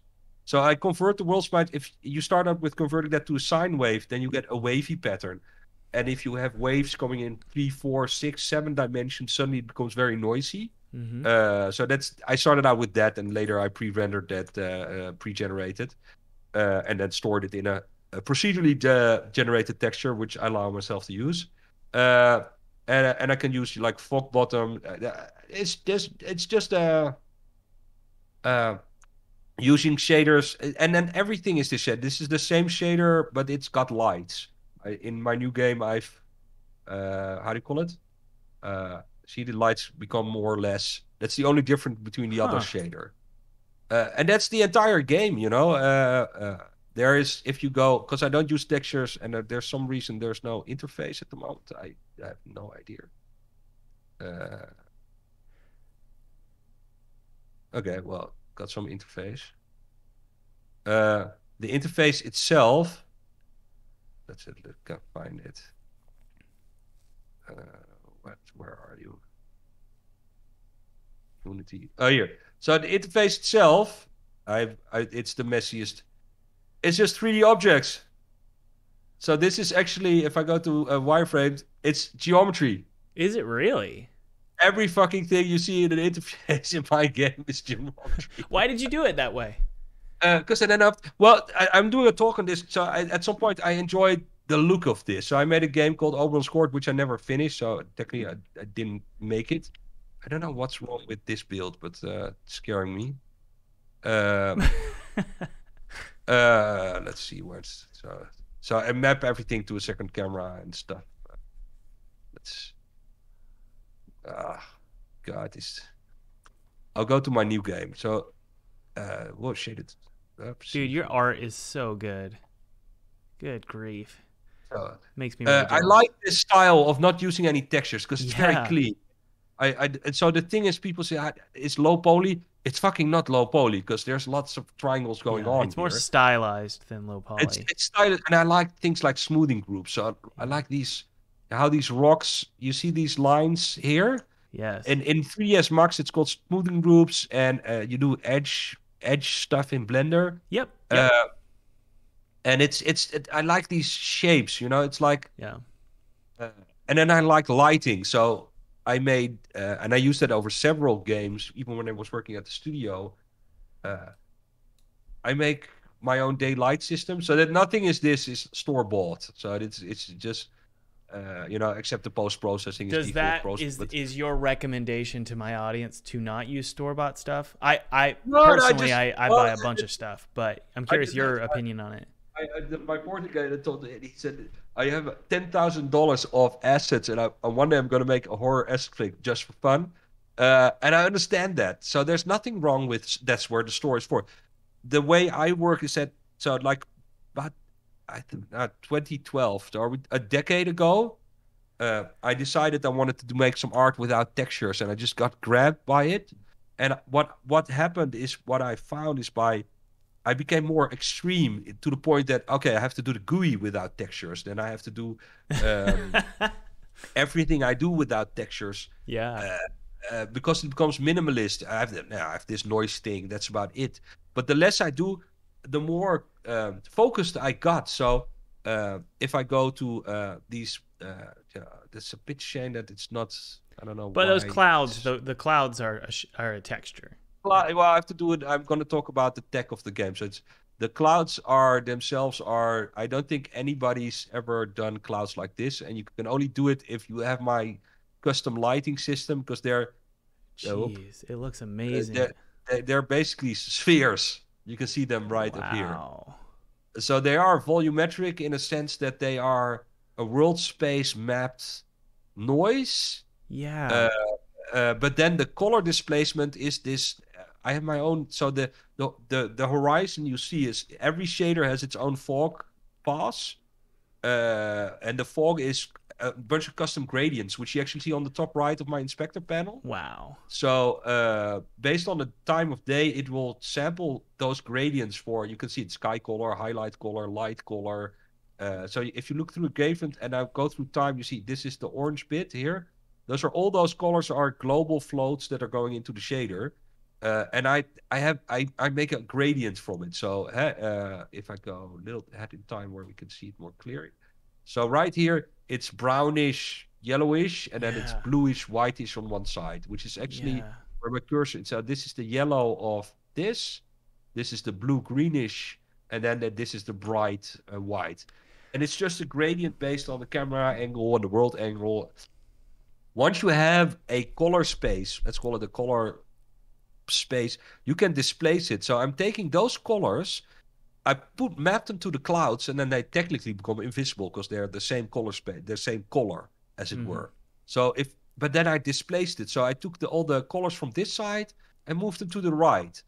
So I convert the world space. If you start out with converting that to a sine wave, then you get a wavy pattern. And if you have waves coming in 3, 4, 6, 7 dimensions, suddenly it becomes very noisy. Mm-hmm. So I started out with that, and later I pre-rendered that pre-generated, and then stored it in a procedurally generated texture, which I allow myself to use. And I can use like fog bottom. It's just using shaders, and then everything is this shade. This is the same shader, but it's got lights. In my new game, I've how do you call it? See, the lights become more or less. That's the only difference between the other shader, and that's the entire game. You know, there is, if you go, because I don't use textures, and there's some reason there's no interface at the moment. I have no idea. Okay, well, got some interface. The interface itself. Let's see, let's go find it. Where are you? Unity. Oh, here. So the interface itself, it's the messiest. It's just 3D objects. So this is actually, if I go to wireframes, it's geometry. Is it really? Every fucking thing you see in an interface in my game is geometry. Why did you do it that way? Because I'm doing a talk on this. So at some point I enjoyed the look of this. So I made a game called Oberon's Court, which I never finished. So technically I didn't make it. I don't know what's wrong with this build, but it's scaring me. Um, let's see where's so I map everything to a second camera and stuff. Let's God, this. I'll go to my new game. So, what shaded? Dude, your art is so good. Good grief. Makes me I like this style of not using any textures because it's very clean. And so the thing is, people say it's low poly. It's fucking not low poly because there's lots of triangles going on. It's more stylized than low poly. It's stylized, and I like things like smoothing groups. So I like how these rocks. You see these lines here. Yes. And in 3ds Max, it's called smoothing groups, and you do edge stuff in Blender. Yep. And I like these shapes. It's like yeah. And then I like lighting, so I made and I used that over several games, even when I was working at the studio. I make my own daylight system, so that nothing is store bought. So it's just. Except the post-processing is default. Is your recommendation to my audience to not use store-bought stuff? I personally buy a bunch of stuff, but I'm curious your opinion on it. My Portuguese guy that told me, he said, I have $10,000 of assets, and one day I'm going to make a horror asset flick just for fun. And I understand that. So there's nothing wrong with that's where the store is for. The way I work is that, so like, but I think 2012 or a decade ago, I decided I wanted to make some art without textures, and I just got grabbed by it. And what happened is, what I found is I became more extreme to the point that, okay, I have to do the GUI without textures, then I have to do everything I do without textures. Yeah. Because it becomes minimalist. I have this noise thing. That's about it. But the less I do, the more focused I got. So if I go to these, that's a bit shame that it's not. I don't know. But those clouds, the clouds are a texture. Well, I have to do it. I'm going to talk about the tech of the game. So the clouds themselves are. I don't think anybody's ever done clouds like this, and you can only do it if you have my custom lighting system, because they're. Jeez, it looks amazing. They're basically spheres. You can see them right up here. So they are volumetric in a sense that they are a world space mapped noise. Yeah. But then the color displacement is this. I have my own. So the horizon you see is every shader has its own fog pass, and the fog is a bunch of custom gradients, which you actually see on the top right of my inspector panel. Wow. So based on the time of day, it will sample those gradients for, you can see it, sky color, highlight color, light color. So if you look through a gradient and I go through time, you see this is the orange bit here. All those colors are global floats that are going into the shader. And I make a gradient from it. So if I go a little ahead in time where we can see it more clearly. So right here, it's brownish, yellowish, and then it's bluish, whitish on one side, which is actually where my cursor is. So this is the yellow of this. This is the blue-greenish, and then this is the bright white. And it's just a gradient based on the camera angle and the world angle. Once you have a color space, let's call it a color space, you can displace it. So I'm taking those colors, I map them to the clouds, and then they technically become invisible because they're the same color space, the same color, as it were. So but then I displaced it. So I took all the colors from this side and moved them to the right,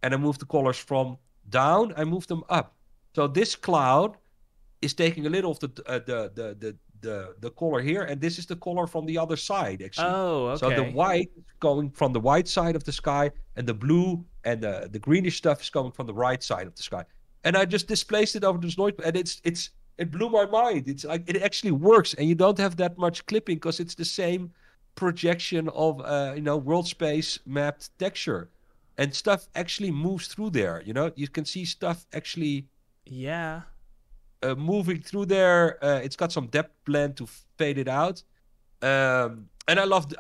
and I moved the colors from down, I moved them up. So this cloud is taking a little of the color here, and this is the color from the other side, actually. Oh, okay. So the white is going from the white side of the sky, and the blue and the greenish stuff is coming from the right side of the sky. And I just displaced it over this noise, and it blew my mind. It's like it actually works, and you don't have that much clipping because it's the same projection of world space mapped texture, and stuff actually moves through there. You can see stuff actually. Yeah. Moving through there. It's got some depth blend to fade it out. And I love.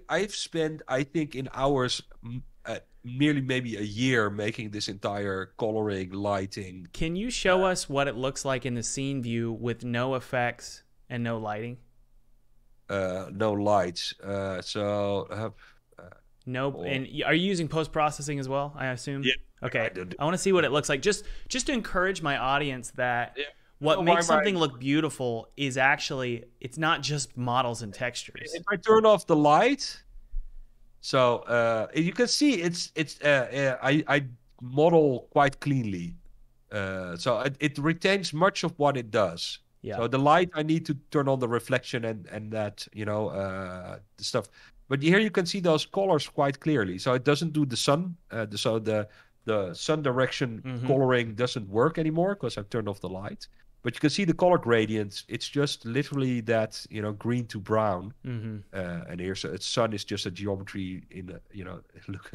I've spent, I think, in hours, nearly maybe a year making this entire coloring, lighting. Can you show us what it looks like in the scene view with no effects and no lighting? No lights. So Nope. And are you using post-processing as well, I assume? Yeah. Okay. I want to see what it looks like. Just to encourage my audience that what makes something look beautiful is actually, it's not just models and textures. If I turn off the light, so you can see I model quite cleanly. So it retains much of what it does. Yeah. So the light, I need to turn on the reflection and that, the stuff. But here you can see those colors quite clearly. So it doesn't do the sun. So the sun direction coloring doesn't work anymore because I've turned off the light. But you can see the color gradients. It's just literally that, green to brown. And here's sun is just a geometry in look.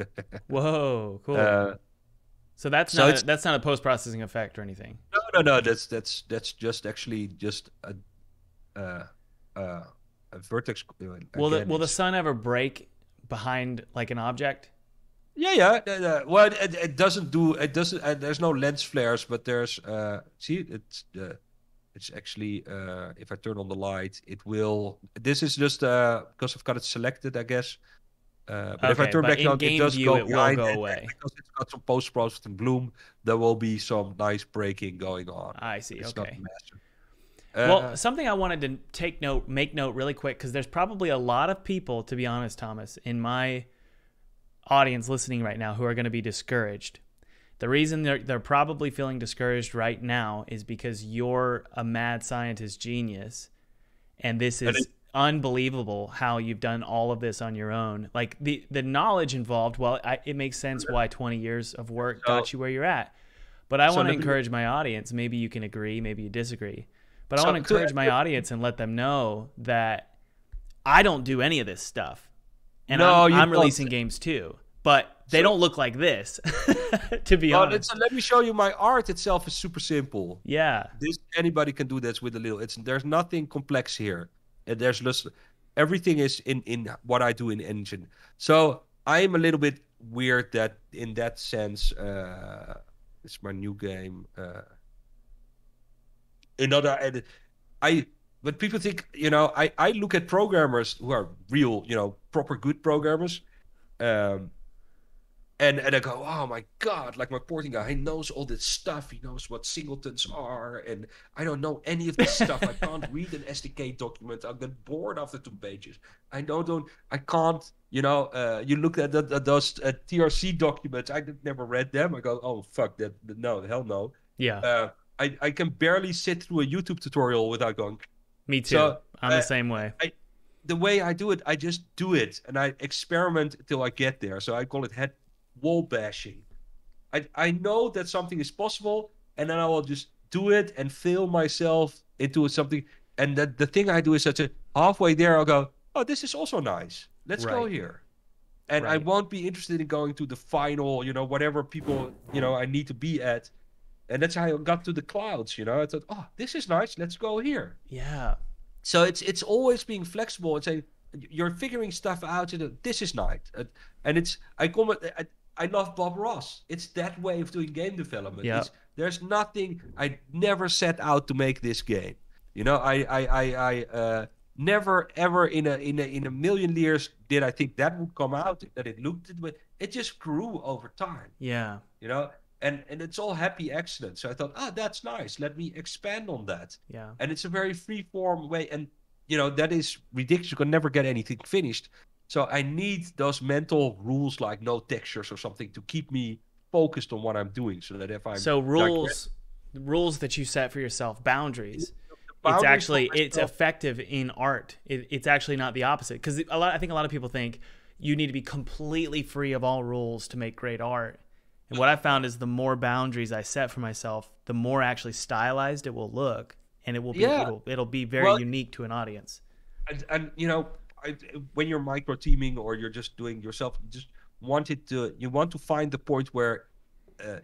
Whoa, cool. So that's not a post-processing effect or anything. No. That's just actually just a vertex. Will the sun ever break behind like an object? Yeah. Well, it doesn't do. It doesn't. There's no lens flares, but there's. See, it's actually. If I turn on the light, it will. This is just because I've got it selected, I guess. But if I turn back on, it does go behind. It will go away because it's got some post-processing bloom. There will be some nice breaking going on. I see. It's okay. not massive. Well, something I wanted to make note really quick, because there's probably a lot of people, to be honest, Thomas, in my audience listening right now who are going to be discouraged. The reason they're probably feeling discouraged right now is because you're a mad scientist genius, and this is unbelievable how you've done all of this on your own. Like the knowledge involved, well, it makes sense why 20 years of work got you where you're at. But I want to encourage my audience. Maybe you can agree, maybe you disagree. But I want to encourage my audience and let them know that I don't do any of this stuff. And I'm releasing games too. But they don't look like this, to be honest. Let me show you my art itself is super simple. Yeah. Anybody can do this with a little. There's nothing complex here. And there's just everything is in what I do in Engine. So I am a little bit weird that in that sense. It's my new game. But people think, I look at programmers who are real, proper good programmers, and I go, oh my God, like my porting guy, he knows all this stuff. He knows what singletons are, and I don't know any of this stuff. I can't read an SDK document. I'll get bored after 2 pages. I can't, you look at those TRC documents. I never read them. I go, oh, fuck that. No, hell no. Yeah. I can barely sit through a YouTube tutorial without going. Me too. So, I'm the same way. The way I do it, I just do it, and I experiment until I get there. So I call it head wall bashing. I know that something is possible, and then I will just do it and fail myself into something. And the thing I do is that halfway there, I'll go, oh, this is also nice. Let's go here. And I won't be interested in going to the final, whatever people, I need to be at. And that's how I got to the clouds, I thought, oh, this is nice. Let's go here. Yeah. So it's always being flexible and saying, you're figuring stuff out. This is nice. And I love Bob Ross. It's that way of doing game development. Yeah. There's nothing, I never set out to make this game. I never ever in a million years did I think that would come out, that it looked it way. It just grew over time. Yeah. And it's all happy accidents. So I thought, that's nice. Let me expand on that. Yeah. And it's a very free form way. And, that is ridiculous. You can never get anything finished. So I need those mental rules like no textures or something to keep me focused on what I'm doing. So that if I'm... So rules that you set for yourself, boundaries. It's effective in art. It's actually not the opposite. Because I think a lot of people think you need to be completely free of all rules to make great art. And what I found is the more boundaries I set for myself, the more actually stylized it will look, and it will be it'll be very unique to an audience. And when you're micro teaming or you're just doing yourself, you want to find the point where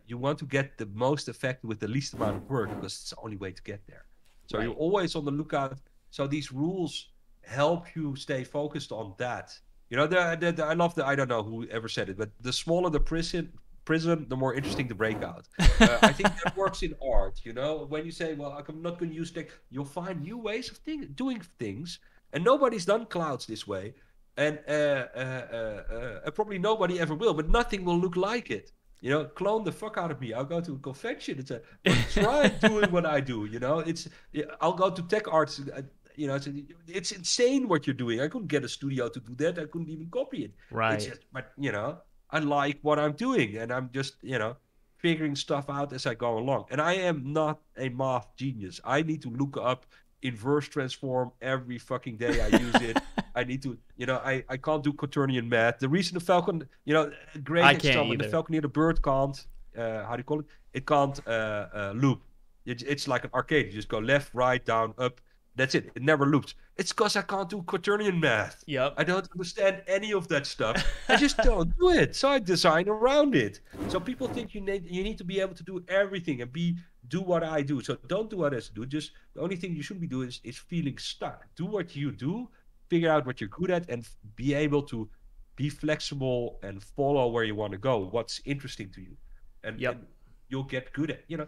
you want to get the most effect with the least amount of work, because it's the only way to get there. So you're always on the lookout. So these rules help you stay focused on that. I love I don't know who ever said it, but the smaller the prison, the more interesting the breakout. I think that works in art. When you say, well, I'm not going to use tech, you'll find new ways of doing things. And nobody's done clouds this way. and probably nobody ever will, but nothing will look like it. You know, clone the fuck out of me. I'll go to a convention. Try doing what I do. You know, I'll go to tech arts. You know, it's insane what you're doing. I couldn't get a studio to do that. I couldn't even copy it. Right. But you know, I like what I'm doing, and I'm just, you know, figuring stuff out as I go along. And I am not a math genius. I need to look up inverse transform every fucking day. I use it. I need to, you know, I can't do quaternion math. The reason the Falcon, you know, great example, the Falconeer, the bird can't, how do you call it? It can't loop. It's like an arcade. You just go left, right, down, up. That's it. It never loops. It's because I can't do quaternion math. Yep. I don't understand any of that stuff. I just don't do it. So I design around it. So people think you need to be able to do everything and do what I do. So don't do what I do. Just the only thing you shouldn't be doing is feeling stuck. Do what you do. Figure out what you're good at and be able to be flexible and follow where you want to go. What's interesting to you, and you'll get good at. You know.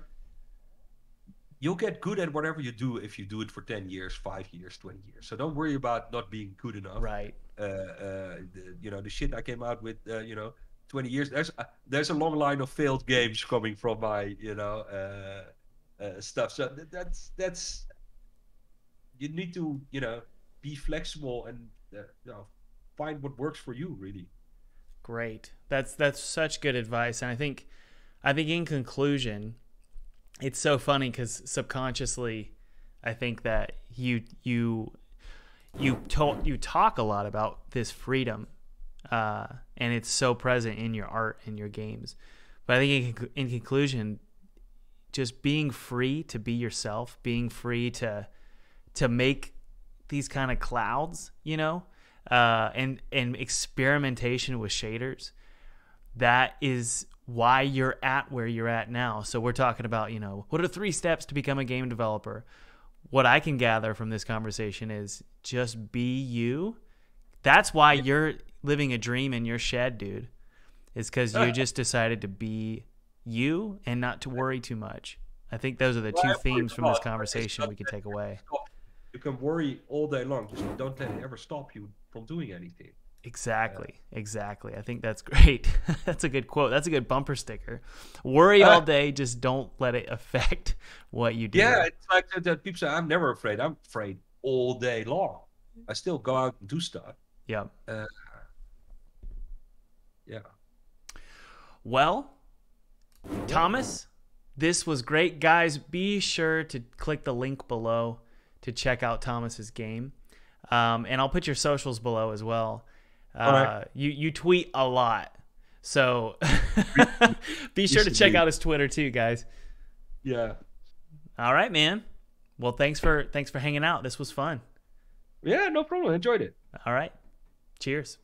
You'll get good at whatever you do if you do it for 10 years, 5 years, 20 years. So don't worry about not being good enough. Right. You know, the shit I came out with, you know, 20 years. There's a long line of failed games coming from my, you know, stuff. So that's you need to, you know, be flexible and you know, find what works for you, really. Great. That's such good advice. And I think in conclusion, it's so funny because subconsciously, I think that you talk a lot about this freedom, and it's so present in your art and your games. But I think in conclusion, just being free to be yourself, being free to make these kind of clouds, you know, and experimentation with shaders, that is why you're at where you're at now. So we're talking about, you know, what are 3 steps to become a game developer? What I can gather from this conversation is just be you. That's why you're living a dream in your shed, dude. Is because you just decided to be you and not to worry too much. I think those are the 2 themes from this conversation we can take away. You can worry all day long. Just don't let it ever stop you from doing anything. Exactly. I think that's great. That's a good quote. That's a good bumper sticker. Worry all day, just don't let it affect what you do. Yeah, it's like that people say, I'm never afraid. I'm afraid all day long. I still go out and do stuff. Yeah. Yeah. Well, Thomas, this was great. Guys, be sure to click the link below to check out Thomas's game. And I'll put your socials below as well. Right. You tweet a lot, so be sure to check out his Twitter too, guys. Yeah. All right, man. Well, thanks for hanging out. This was fun. Yeah, no problem. I enjoyed it. All right. Cheers.